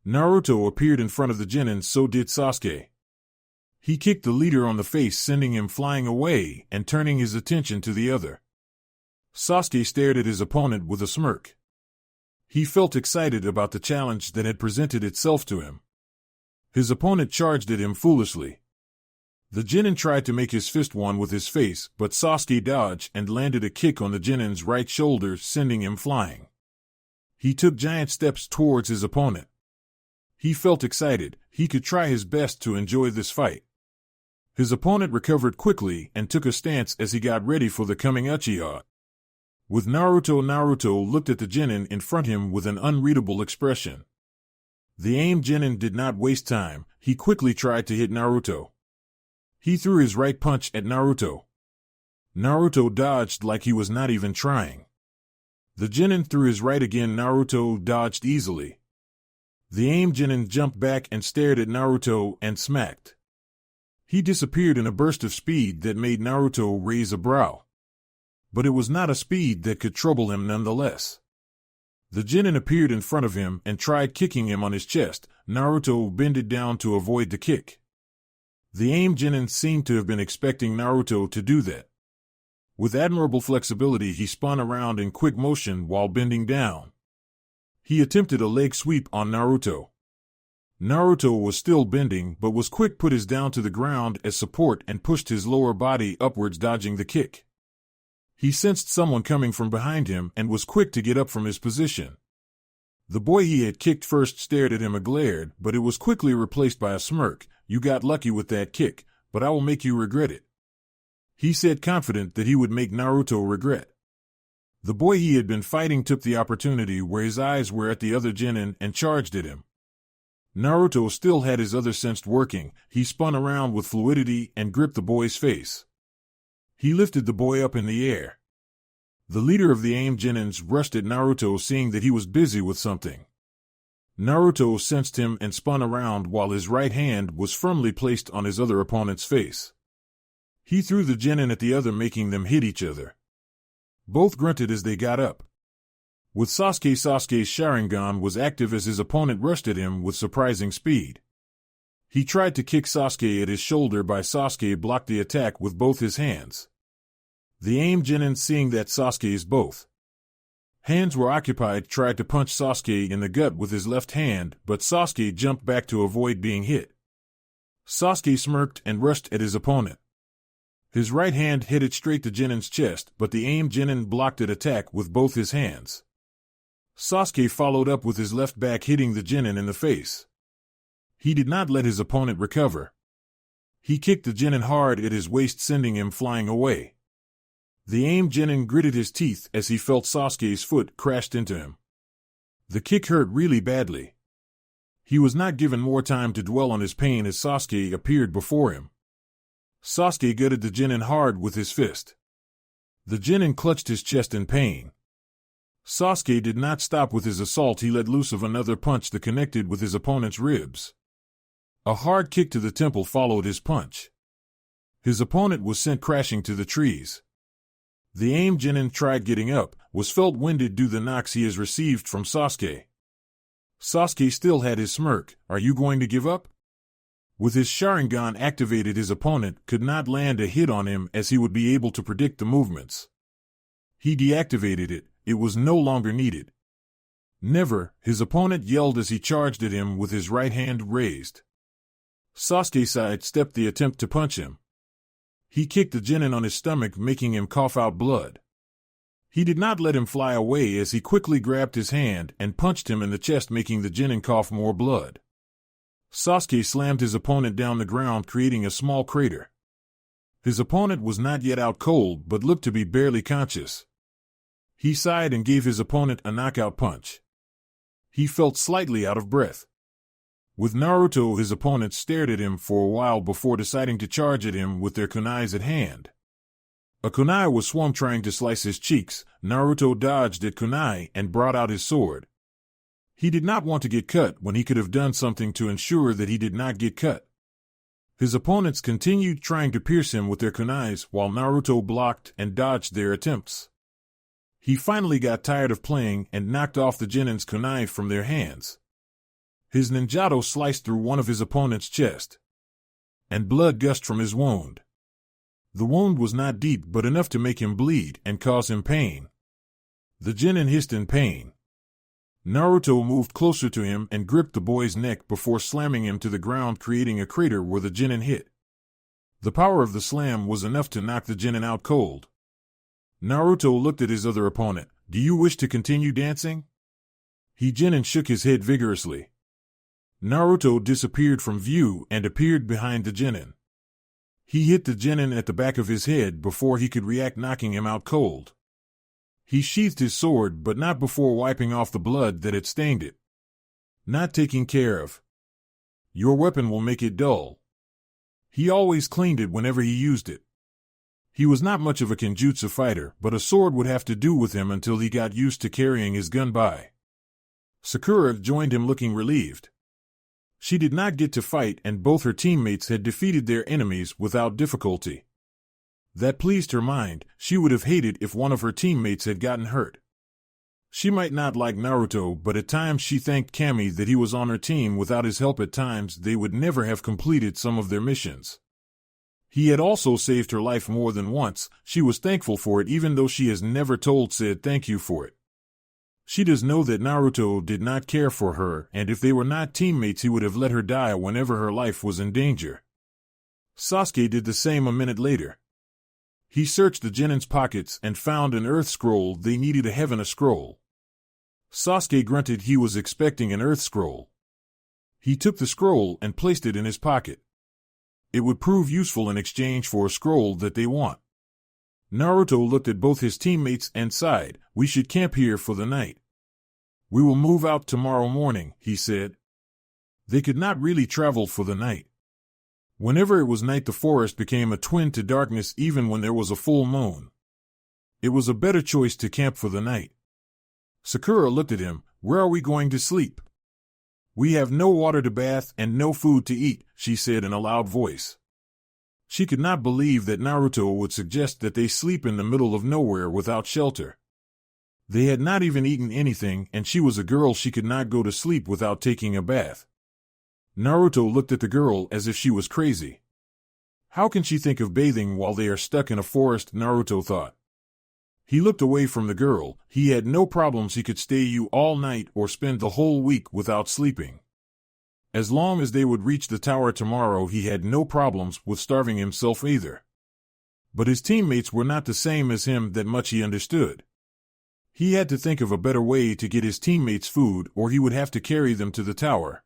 Naruto appeared in front of the Genin, so did Sasuke. He kicked the leader on the face, sending him flying away and turning his attention to the other. Sasuke stared at his opponent with a smirk. He felt excited about the challenge that had presented itself to him. His opponent charged at him foolishly. The Genin tried to make his fist one with his face, but Sasuke dodged and landed a kick on the Genin's right shoulder, sending him flying. He took giant steps towards his opponent. He felt excited. He could try his best to enjoy this fight. His opponent recovered quickly and took a stance as he got ready for the coming Uchiha. With Naruto looked at the Genin in front of him with an unreadable expression. The AIM Genin did not waste time. He quickly tried to hit Naruto. He threw his right punch at Naruto. Naruto dodged like he was not even trying. The Genin threw his right again. Naruto dodged easily. The AIM Genin jumped back and stared at Naruto and smacked. He disappeared in a burst of speed that made Naruto raise a brow. But it was not a speed that could trouble him nonetheless. The Genin appeared in front of him and tried kicking him on his chest. Naruto bended down to avoid the kick. The AIM Genin seemed to have been expecting Naruto to do that. With admirable flexibility, he spun around in quick motion while bending down. He attempted a leg sweep on Naruto. Naruto was still bending but was quick, put his down to the ground as support and pushed his lower body upwards, dodging the kick. He sensed someone coming from behind him and was quick to get up from his position. The boy he had kicked first stared at him and glared, but it was quickly replaced by a smirk. You got lucky with that kick, but I will make you regret it. He said, confident that he would make Naruto regret. The boy he had been fighting took the opportunity where his eyes were at the other Genin and charged at him. Naruto still had his other sense working. He spun around with fluidity and gripped the boy's face. He lifted the boy up in the air. The leader of the AIM Genins rushed at Naruto, seeing that he was busy with something. Naruto sensed him and spun around while his right hand was firmly placed on his other opponent's face. He threw the Genin at the other, making them hit each other. Both grunted as they got up. With Sasuke's Sharingan was active as his opponent rushed at him with surprising speed. He tried to kick Sasuke at his shoulder, but Sasuke blocked the attack with both his hands. The AIM Genin, seeing that Sasuke's both hands were occupied, tried to punch Sasuke in the gut with his left hand, but Sasuke jumped back to avoid being hit. Sasuke smirked and rushed at his opponent. His right hand headed straight to Genin's chest, but the AIM Genin blocked the attack with both his hands. Sasuke followed up with his left back, hitting the Genin in the face. He did not let his opponent recover. He kicked the Genin hard at his waist, sending him flying away. The AIM Genin gritted his teeth as he felt Sasuke's foot crashed into him. The kick hurt really badly. He was not given more time to dwell on his pain as Sasuke appeared before him. Sasuke gutted the Genin hard with his fist. The Genin clutched his chest in pain. Sasuke did not stop with his assault. He let loose of another punch that connected with his opponent's ribs. A hard kick to the temple followed his punch. His opponent was sent crashing to the trees. The AIM Genin tried getting up, was felt winded due to the knocks he has received from Sasuke. Sasuke still had his smirk. Are you going to give up? With his Sharingan activated, his opponent could not land a hit on him as he would be able to predict the movements. He deactivated it. It was no longer needed. Never, his opponent yelled as he charged at him with his right hand raised. Sasuke sidestepped the attempt to punch him. He kicked the genin on his stomach, making him cough out blood. He did not let him fly away as he quickly grabbed his hand and punched him in the chest, making the genin cough more blood. Sasuke slammed his opponent down the ground, creating a small crater. His opponent was not yet out cold but looked to be barely conscious. He sighed and gave his opponent a knockout punch. He felt slightly out of breath. With Naruto, his opponents stared at him for a while before deciding to charge at him with their kunais at hand. A kunai was swung trying to slice his cheeks. Naruto dodged at kunai and brought out his sword. He did not want to get cut when he could have done something to ensure that he did not get cut. His opponents continued trying to pierce him with their kunais while Naruto blocked and dodged their attempts. He finally got tired of playing and knocked off the genin's kunai from their hands. His ninjato sliced through one of his opponent's chest, and blood gushed from his wound. The wound was not deep but enough to make him bleed and cause him pain. The genin hissed in pain. Naruto moved closer to him and gripped the boy's neck before slamming him to the ground, creating a crater where the genin hit. The power of the slam was enough to knock the genin out cold. Naruto looked at his other opponent. "Do you wish to continue dancing?" Genin shook his head vigorously. Naruto disappeared from view and appeared behind the genin. He hit the genin at the back of his head before he could react, knocking him out cold. He sheathed his sword, but not before wiping off the blood that had stained it. "Not taken care of. Your weapon will make it dull." He always cleaned it whenever he used it. He was not much of a kenjutsu fighter, but a sword would have to do with him until he got used to carrying his gun by. Sakura joined him looking relieved. She did not get to fight, and both her teammates had defeated their enemies without difficulty. That pleased her mind. She would have hated if one of her teammates had gotten hurt. She might not like Naruto, but at times she thanked Kami that he was on her team. Without his help at times they would never have completed some of their missions. He had also saved her life more than once. She was thankful for it, even though she has never said thank you for it. She does know that Naruto did not care for her, and if they were not teammates he would have let her die whenever her life was in danger. Sasuke did the same a minute later. He searched the genin's pockets and found an earth scroll. They needed a heaven scroll. Sasuke grunted. He was expecting an earth scroll. He took the scroll and placed it in his pocket. It would prove useful in exchange for a scroll that they want. Naruto looked at both his teammates and sighed. "We should camp here for the night. We will move out tomorrow morning," he said. They could not really travel for the night. Whenever it was night, the forest became a twin to darkness even when there was a full moon. It was a better choice to camp for the night. Sakura looked at him. "Where are we going to sleep?" "We have no water to bath and no food to eat," she said in a loud voice. She could not believe that Naruto would suggest that they sleep in the middle of nowhere without shelter. They had not even eaten anything, and she was a girl. She could not go to sleep without taking a bath. Naruto looked at the girl as if she was crazy. How can she think of bathing while they are stuck in a forest, Naruto thought. He looked away from the girl. He had no problems. He could stay all night or spend the whole week without sleeping. As long as they would reach the tower tomorrow, he had no problems with starving himself either. But his teammates were not the same as him. That much he understood. He had to think of a better way to get his teammates food, or he would have to carry them to the tower.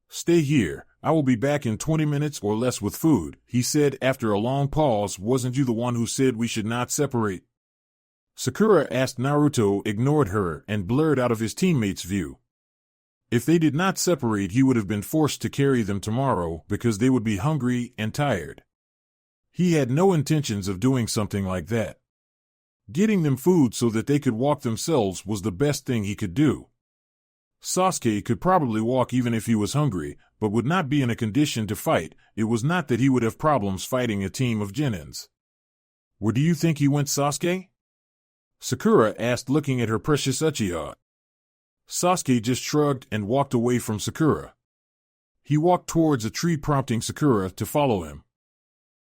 "Stay here. I will be back in 20 minutes or less with food," he said after a long pause. "Wasn't you the one who said we should not separate?" Sakura asked. Naruto ignored her and blurred out of his teammates' view. If they did not separate, he would have been forced to carry them tomorrow because they would be hungry and tired. He had no intentions of doing something like that. Getting them food so that they could walk themselves was the best thing he could do. Sasuke could probably walk even if he was hungry, but would not be in a condition to fight. It was not that he would have problems fighting a team of genins. "Where do you think he went, Sasuke?" Sakura asked, looking at her precious Uchiha. Sasuke just shrugged and walked away from Sakura. He walked towards a tree, prompting Sakura to follow him.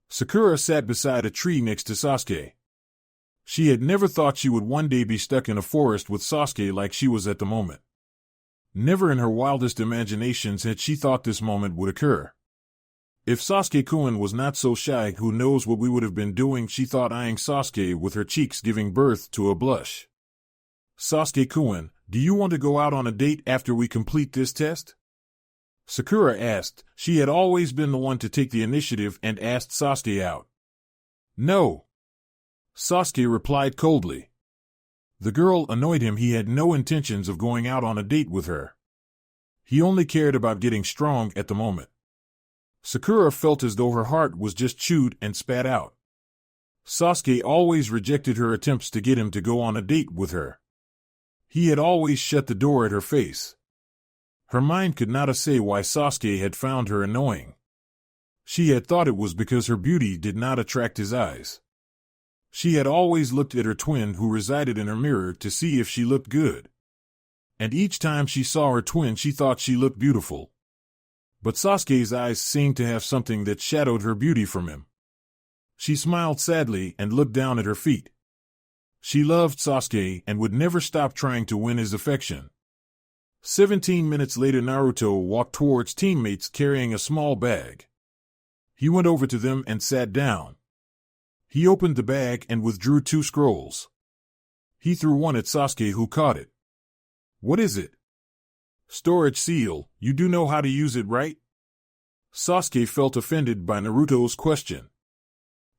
Sakura sat beside a tree next to Sasuke. She had never thought she would one day be stuck in a forest with Sasuke like she was at the moment. Never in her wildest imaginations had she thought this moment would occur. If Sasuke-kun was not so shy, who knows what we would have been doing, she thought, eyeing Sasuke with her cheeks giving birth to a blush. Sasuke-kun, do you want to go out on a date after we complete this test? Sakura asked. She had always been the one to take the initiative and asked Sasuke out. No. Sasuke replied coldly. The girl annoyed him. He had no intentions of going out on a date with her. He only cared about getting strong at the moment. Sakura felt as though her heart was just chewed and spat out. Sasuke always rejected her attempts to get him to go on a date with her. He had always shut the door at her face. Her mind could not say why Sasuke had found her annoying. She had thought it was because her beauty did not attract his eyes. She had always looked at her twin who resided in her mirror to see if she looked good. And each time she saw her twin, she thought she looked beautiful. But Sasuke's eyes seemed to have something that shadowed her beauty from him. She smiled sadly and looked down at her feet. She loved Sasuke and would never stop trying to win his affection. 17 minutes later, Naruto walked towards teammates carrying a small bag. He went over to them and sat down. He opened the bag and withdrew 2 scrolls. He threw one at Sasuke, who caught it. What is it? Storage seal. You do know how to use it, right? Sasuke felt offended by Naruto's question.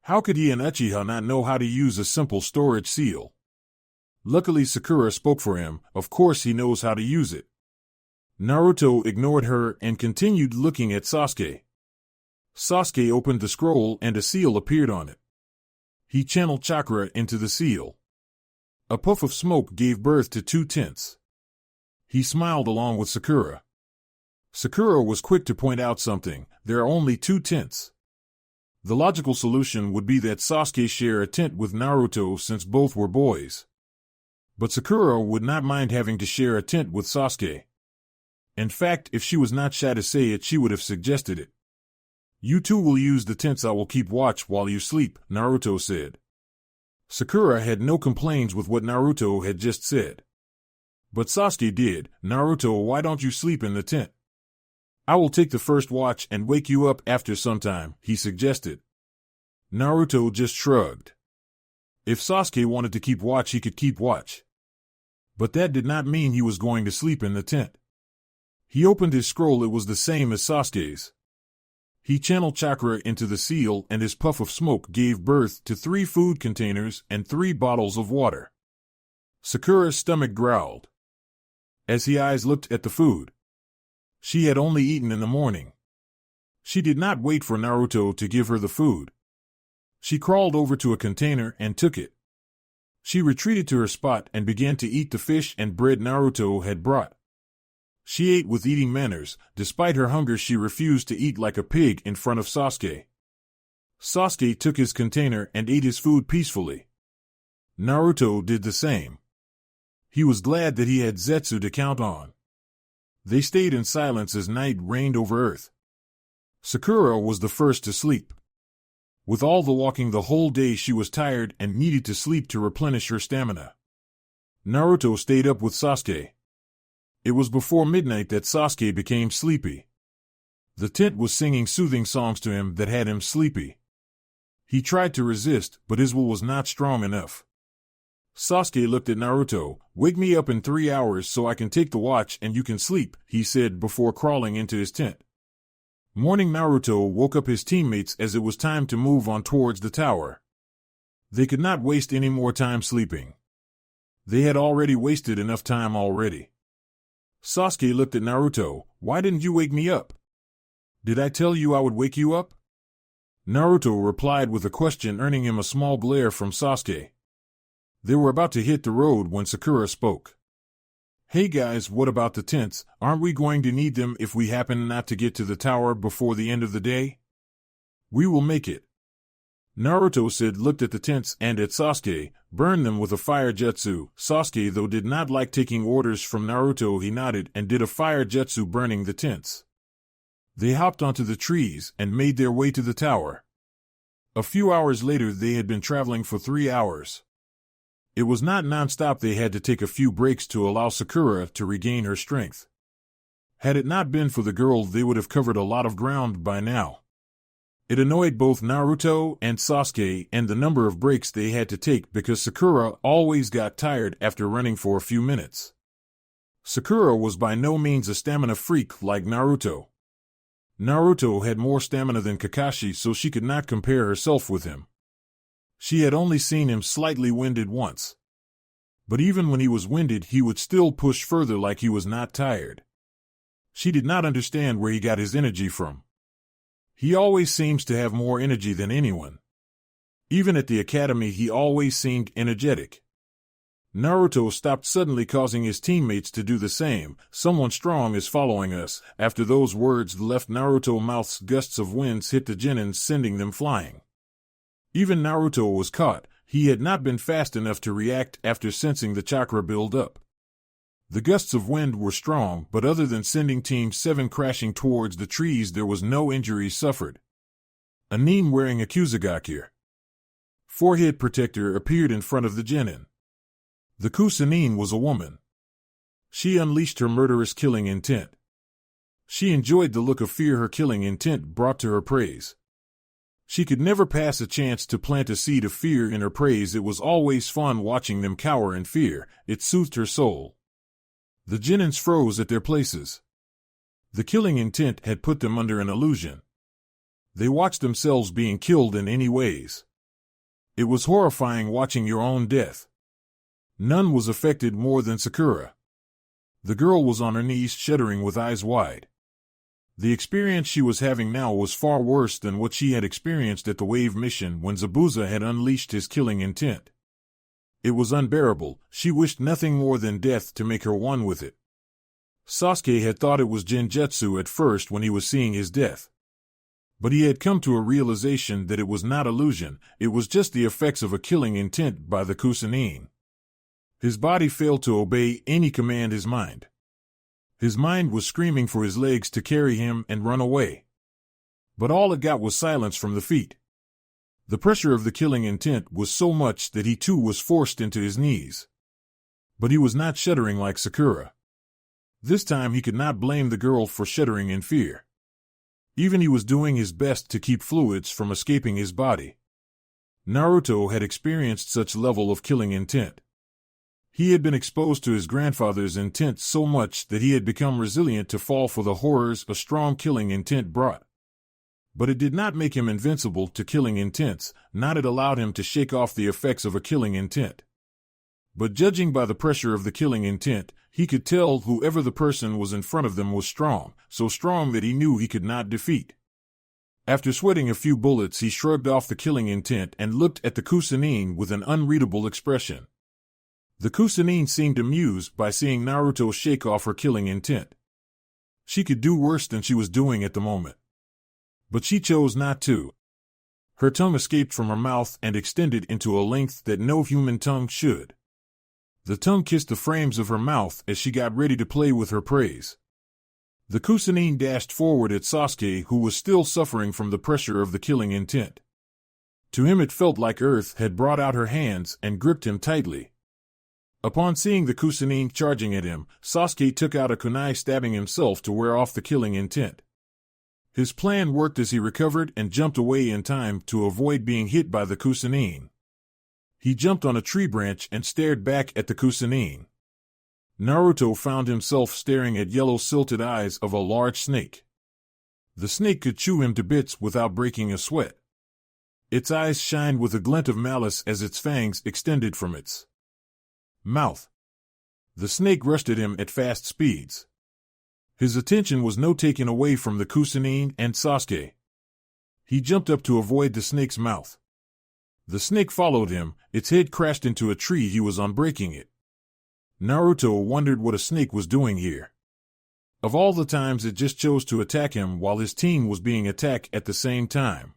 How could he, an Uchiha, not know how to use a simple storage seal? Luckily, Sakura spoke for him. Of course he knows how to use it. Naruto ignored her and continued looking at Sasuke. Sasuke opened the scroll and a seal appeared on it. He channeled chakra into the seal. A puff of smoke gave birth to 2 tints. He smiled along with Sakura. Sakura was quick to point out something. There are only 2 tints. The logical solution would be that Sasuke share a tint with Naruto since both were boys. But Sakura would not mind having to share a tint with Sasuke. In fact, if she was not shy to say it, she would have suggested it. You two will use the tints. I will keep watch while you sleep, Naruto said. Sakura had no complaints with what Naruto had just said. But Sasuke did. Naruto, why don't you sleep in the tent? I will take the first watch and wake you up after some time, he suggested. Naruto just shrugged. If Sasuke wanted to keep watch, he could keep watch. But that did not mean he was going to sleep in the tent. He opened his scroll. It was the same as Sasuke's. He channeled chakra into the seal and his puff of smoke gave birth to 3 food containers and 3 bottles of water. Sakura's stomach growled as her eyes looked at the food. She had only eaten in the morning. She did not wait for Naruto to give her the food. She crawled over to a container and took it. She retreated to her spot and began to eat the fish and bread Naruto had brought. She ate with eating manners. Despite her hunger, she refused to eat like a pig in front of Sasuke. Sasuke took his container and ate his food peacefully. Naruto did the same. He was glad that he had Zetsu to count on. They stayed in silence as night reigned over Earth. Sakura was the first to sleep. With all the walking the whole day, she was tired and needed to sleep to replenish her stamina. Naruto stayed up with Sasuke. It was before midnight that Sasuke became sleepy. The tent was singing soothing songs to him that had him sleepy. He tried to resist, but his will was not strong enough. Sasuke looked at Naruto. Wake me up in 3 hours so I can take the watch and you can sleep, he said before crawling into his tent. Morning, Naruto woke up his teammates as it was time to move on towards the tower. They could not waste any more time sleeping. They had already wasted enough time already. Sasuke looked at Naruto. Why didn't you wake me up? Did I tell you I would wake you up? Naruto replied with a question, earning him a small glare from Sasuke. They were about to hit the road when Sakura spoke. Hey guys, what about the tents? Aren't we going to need them if we happen not to get to the tower before the end of the day? We will make it. Naruto said, looked at the tents and at Sasuke, burned them with a fire jutsu. Sasuke, though, did not like taking orders from Naruto. He nodded and did a fire jutsu, burning the tents. They hopped onto the trees and made their way to the tower. A few hours later, they had been traveling for 3 hours. It was not non-stop. They had to take a few breaks to allow Sakura to regain her strength. Had it not been for the girl, they would have covered a lot of ground by now. It annoyed both Naruto and Sasuke and the number of breaks they had to take because Sakura always got tired after running for a few minutes. Sakura was by no means a stamina freak like Naruto. Naruto had more stamina than Kakashi, so she could not compare herself with him. She had only seen him slightly winded once. But even when he was winded, he would still push further like he was not tired. She did not understand where he got his energy from. He always seems to have more energy than anyone. Even at the academy, he always seemed energetic. Naruto stopped suddenly, causing his teammates to do the same. Someone strong is following us. After those words left Naruto's mouth, gusts of winds hit the Genins, sending them flying. Even Naruto was caught. He had not been fast enough to react after sensing the chakra build up. The gusts of wind were strong, but other than sending Team 7 crashing towards the trees, there was no injuries suffered. A Nin wearing a Kusagakure forehead protector appeared in front of the Genin. The Kusanin was a woman. She unleashed her murderous killing intent. She enjoyed the look of fear her killing intent brought to her praise. She could never pass a chance to plant a seed of fear in her praise. It was always fun watching them cower in fear. It soothed her soul. The Genins froze at their places. The killing intent had put them under an illusion. They watched themselves being killed in any ways. It was horrifying watching your own death. None was affected more than Sakura. The girl was on her knees, shuddering with eyes wide. The experience she was having now was far worse than what she had experienced at the Wave Mission when Zabuza had unleashed his killing intent. It was unbearable. She wished nothing more than death to make her one with it. Sasuke had thought it was Genjutsu at first when he was seeing his death. But he had come to a realization that it was not illusion, it was just the effects of a killing intent by the Kusanin. His body failed to obey any command his mind. His mind was screaming for his legs to carry him and run away. But all it got was silence from the feet. The pressure of the killing intent was so much that he too was forced into his knees. But he was not shuddering like Sakura. This time he could not blame the girl for shuddering in fear. Even he was doing his best to keep fluids from escaping his body. Naruto had experienced such level of killing intent. He had been exposed to his grandfather's intent so much that he had become resilient to fall for the horrors a strong killing intent brought. But it did not make him invincible to killing intents, not it allowed him to shake off the effects of a killing intent. But judging by the pressure of the killing intent, he could tell whoever the person was in front of them was strong, so strong that he knew he could not defeat. After sweating a few bullets, he shrugged off the killing intent and looked at the Kusanin with an unreadable expression. The Kusanin seemed amused by seeing Naruto shake off her killing intent. She could do worse than she was doing at the moment. But she chose not to. Her tongue escaped from her mouth and extended into a length that no human tongue should. The tongue kissed the frames of her mouth as she got ready to play with her praise. The Kusanin dashed forward at Sasuke, who was still suffering from the pressure of the killing intent. To him it felt like Earth had brought out her hands and gripped him tightly. Upon seeing the Kusanin charging at him, Sasuke took out a kunai, stabbing himself to wear off the killing intent. His plan worked as he recovered and jumped away in time to avoid being hit by the Kusanin. He jumped on a tree branch and stared back at the Kusanin. Naruto found himself staring at yellow silted eyes of a large snake. The snake could chew him to bits without breaking a sweat. Its eyes shined with a glint of malice as its fangs extended from its mouth. The snake rushed at him at fast speeds. His attention was no taken away from the Kusanin and Sasuke. He jumped up to avoid the snake's mouth. The snake followed him, its head crashed into a tree he was on, breaking it. Naruto wondered what a snake was doing here. Of all the times, it just chose to attack him while his team was being attacked at the same time.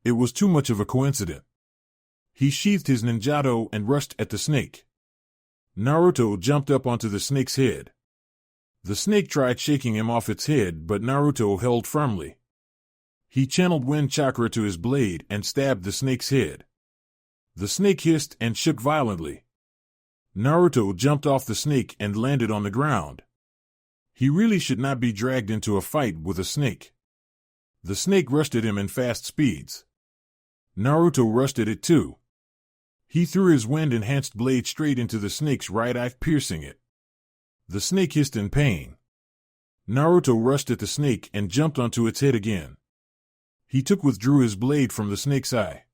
It was too much of a coincidence. He sheathed his ninjato and rushed at the snake. Naruto jumped up onto the snake's head. The snake tried shaking him off its head, but Naruto held firmly. He channeled wind chakra to his blade and stabbed the snake's head. The snake hissed and shook violently. Naruto jumped off the snake and landed on the ground. He really should not be dragged into a fight with a snake. The snake rushed at him in fast speeds. Naruto rushed at it too. He threw his wind-enhanced blade straight into the snake's right eye, piercing it. The snake hissed in pain. Naruto rushed at the snake and jumped onto its head again. He withdrew his blade from the snake's eye.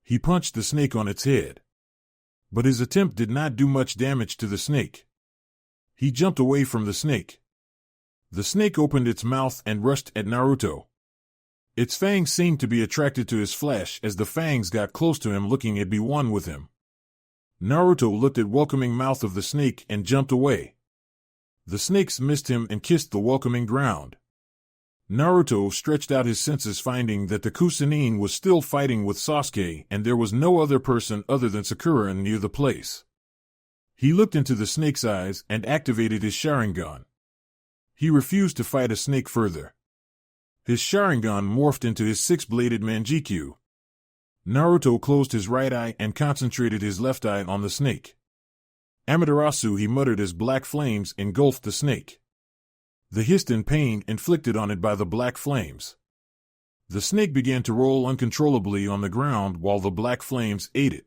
He punched the snake on its head. But his attempt did not do much damage to the snake. He jumped away from the snake. The snake opened its mouth and rushed at Naruto. Its fangs seemed to be attracted to his flesh as the fangs got close to him, looking to be one with him. Naruto looked at welcoming mouth of the snake and jumped away. The snakes missed him and kissed the welcoming ground. Naruto stretched out his senses, finding that the Chunin was still fighting with Sasuke and there was no other person other than Sakura near the place. He looked into the snake's eyes and activated his Sharingan. He refused to fight a snake further. His Sharingan morphed into his six-bladed Manjikyu. Naruto closed his right eye and concentrated his left eye on the snake. Amaterasu, he muttered as black flames engulfed the snake. The hissed in pain inflicted on it by the black flames. The snake began to roll uncontrollably on the ground while the black flames ate it.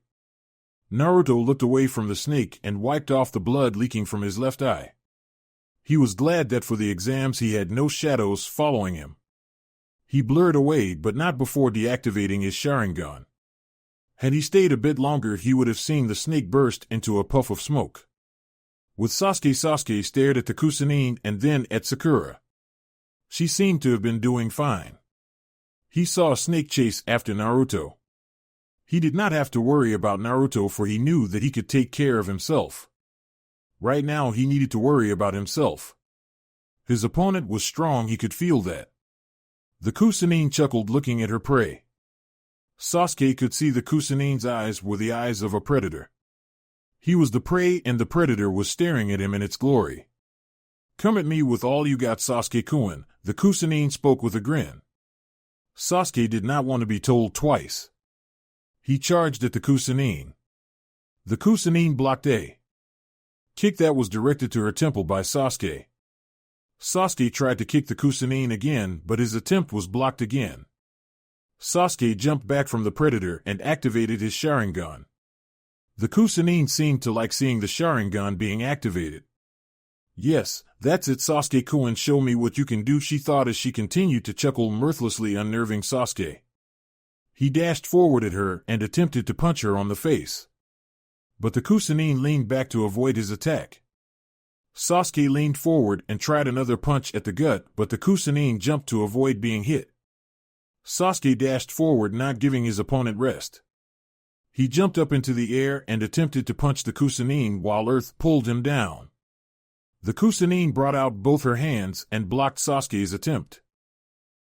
Naruto looked away from the snake and wiped off the blood leaking from his left eye. He was glad that for the exams he had no shadows following him. He blurred away, but not before deactivating his Sharingan. Had he stayed a bit longer, he would have seen the snake burst into a puff of smoke. With Sasuke stared at the Chunin and then at Sakura. She seemed to have been doing fine. He saw a snake chase after Naruto. He did not have to worry about Naruto, for he knew that he could take care of himself. Right now he needed to worry about himself. His opponent was strong, he could feel that. The Chunin chuckled, looking at her prey. Sasuke could see the Chunin's eyes were the eyes of a predator. He was the prey and the predator was staring at him in its glory. "Come at me with all you got, Sasuke-kun," the Chunin spoke with a grin. Sasuke did not want to be told twice. He charged at the Chunin. The Chunin blocked a kick that was directed to her temple by Sasuke. Sasuke tried to kick the Chunin again, but his attempt was blocked again. Sasuke jumped back from the predator and activated his Sharingan. The Chunin seemed to like seeing the Sharingan being activated. "Yes, that's it, Sasuke-kun, show me what you can do," she thought as she continued to chuckle, mirthlessly unnerving Sasuke. He dashed forward at her and attempted to punch her on the face. But the Chunin leaned back to avoid his attack. Sasuke leaned forward and tried another punch at the gut, but the Chunin jumped to avoid being hit. Sasuke dashed forward, not giving his opponent rest. He jumped up into the air and attempted to punch the Chunin while Earth pulled him down. The Chunin brought out both her hands and blocked Sasuke's attempt.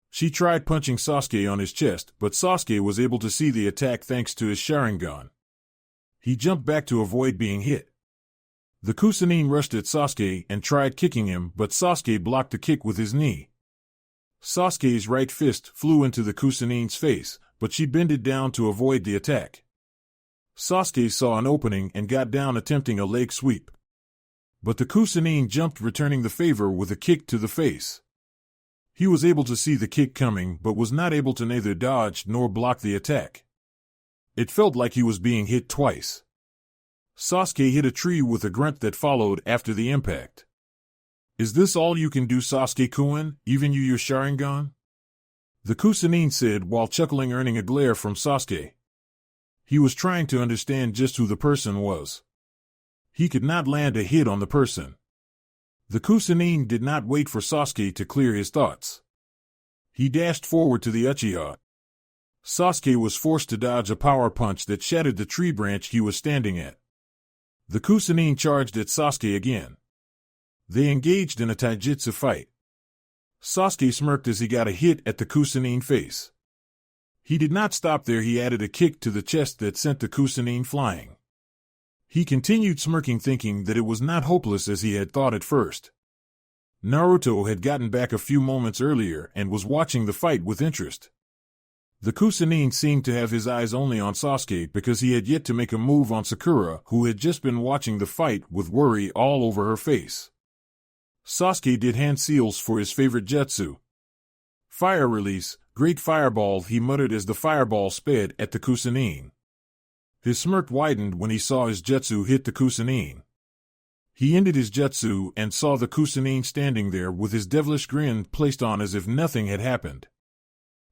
She tried punching Sasuke on his chest, but Sasuke was able to see the attack thanks to his Sharingan. He jumped back to avoid being hit. The Chunin rushed at Sasuke and tried kicking him, but Sasuke blocked the kick with his knee. Sasuke's right fist flew into the Chunin's face, but she bended down to avoid the attack. Sasuke saw an opening and got down, attempting a leg sweep. But the Chunin jumped, returning the favor with a kick to the face. He was able to see the kick coming, but was not able to neither dodge nor block the attack. It felt like he was being hit twice. Sasuke hit a tree with a grunt that followed after the impact. "Is this all you can do, Sasuke-kun, even you your Sharingan?" the Chunin said while chuckling, earning a glare from Sasuke. He was trying to understand just who the person was. He could not land a hit on the person. The Chunin did not wait for Sasuke to clear his thoughts. He dashed forward to the Uchiha. Sasuke was forced to dodge a power punch that shattered the tree branch he was standing at. The Chunin charged at Sasuke again. They engaged in a taijutsu fight. Sasuke smirked as he got a hit at the Chunin face. He did not stop there, he added a kick to the chest that sent the Chunin flying. He continued smirking, thinking that it was not hopeless as he had thought at first. Naruto had gotten back a few moments earlier and was watching the fight with interest. The Kusanine seemed to have his eyes only on Sasuke because he had yet to make a move on Sakura, who had just been watching the fight with worry all over her face. Sasuke did hand seals for his favorite jutsu. Fire release, great fireball, he muttered as the fireball sped at the Kusanine. His smirk widened when he saw his jutsu hit the Kusanine. He ended his jutsu and saw the Kusanine standing there with his devilish grin placed on as if nothing had happened.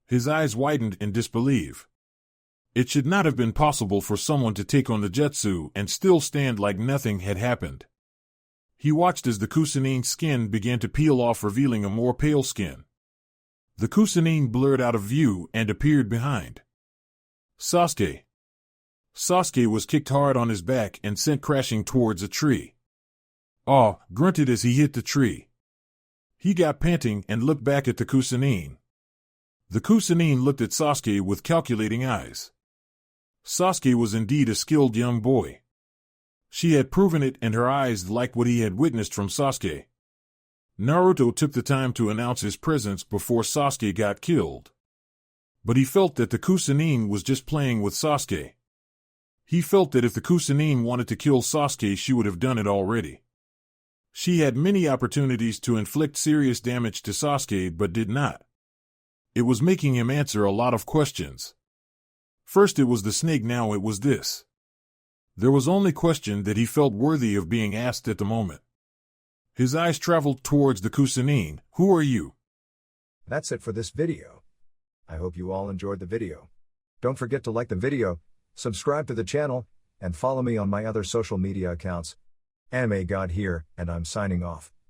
His eyes widened in disbelief. It should not have been possible for someone to take on the jutsu and still stand like nothing had happened. He watched as the Kusanine's skin began to peel off, revealing a more pale skin. The Kusanine blurred out of view and appeared behind Sasuke. Sasuke was kicked hard on his back and sent crashing towards a tree. "Aw!" grunted as he hit the tree. He got panting and looked back at the Kusanine. The Kusanine looked at Sasuke with calculating eyes. Sasuke was indeed a skilled young boy. She had proven it, and her eyes liked what he had witnessed from Sasuke. Naruto took the time to announce his presence before Sasuke got killed. But he felt that the Kusanine was just playing with Sasuke. He felt that if the Kusanine wanted to kill Sasuke, she would have done it already. She had many opportunities to inflict serious damage to Sasuke but did not. It was making him answer a lot of questions. First it was the snake, now it was this. There was only question that he felt worthy of being asked at the moment. His eyes traveled towards the Kusanine. "Who are you?" That's it for this video. I hope you all enjoyed the video. Don't forget to like the video, subscribe to the channel, and follow me on my other social media accounts. Anime God here, and I'm signing off.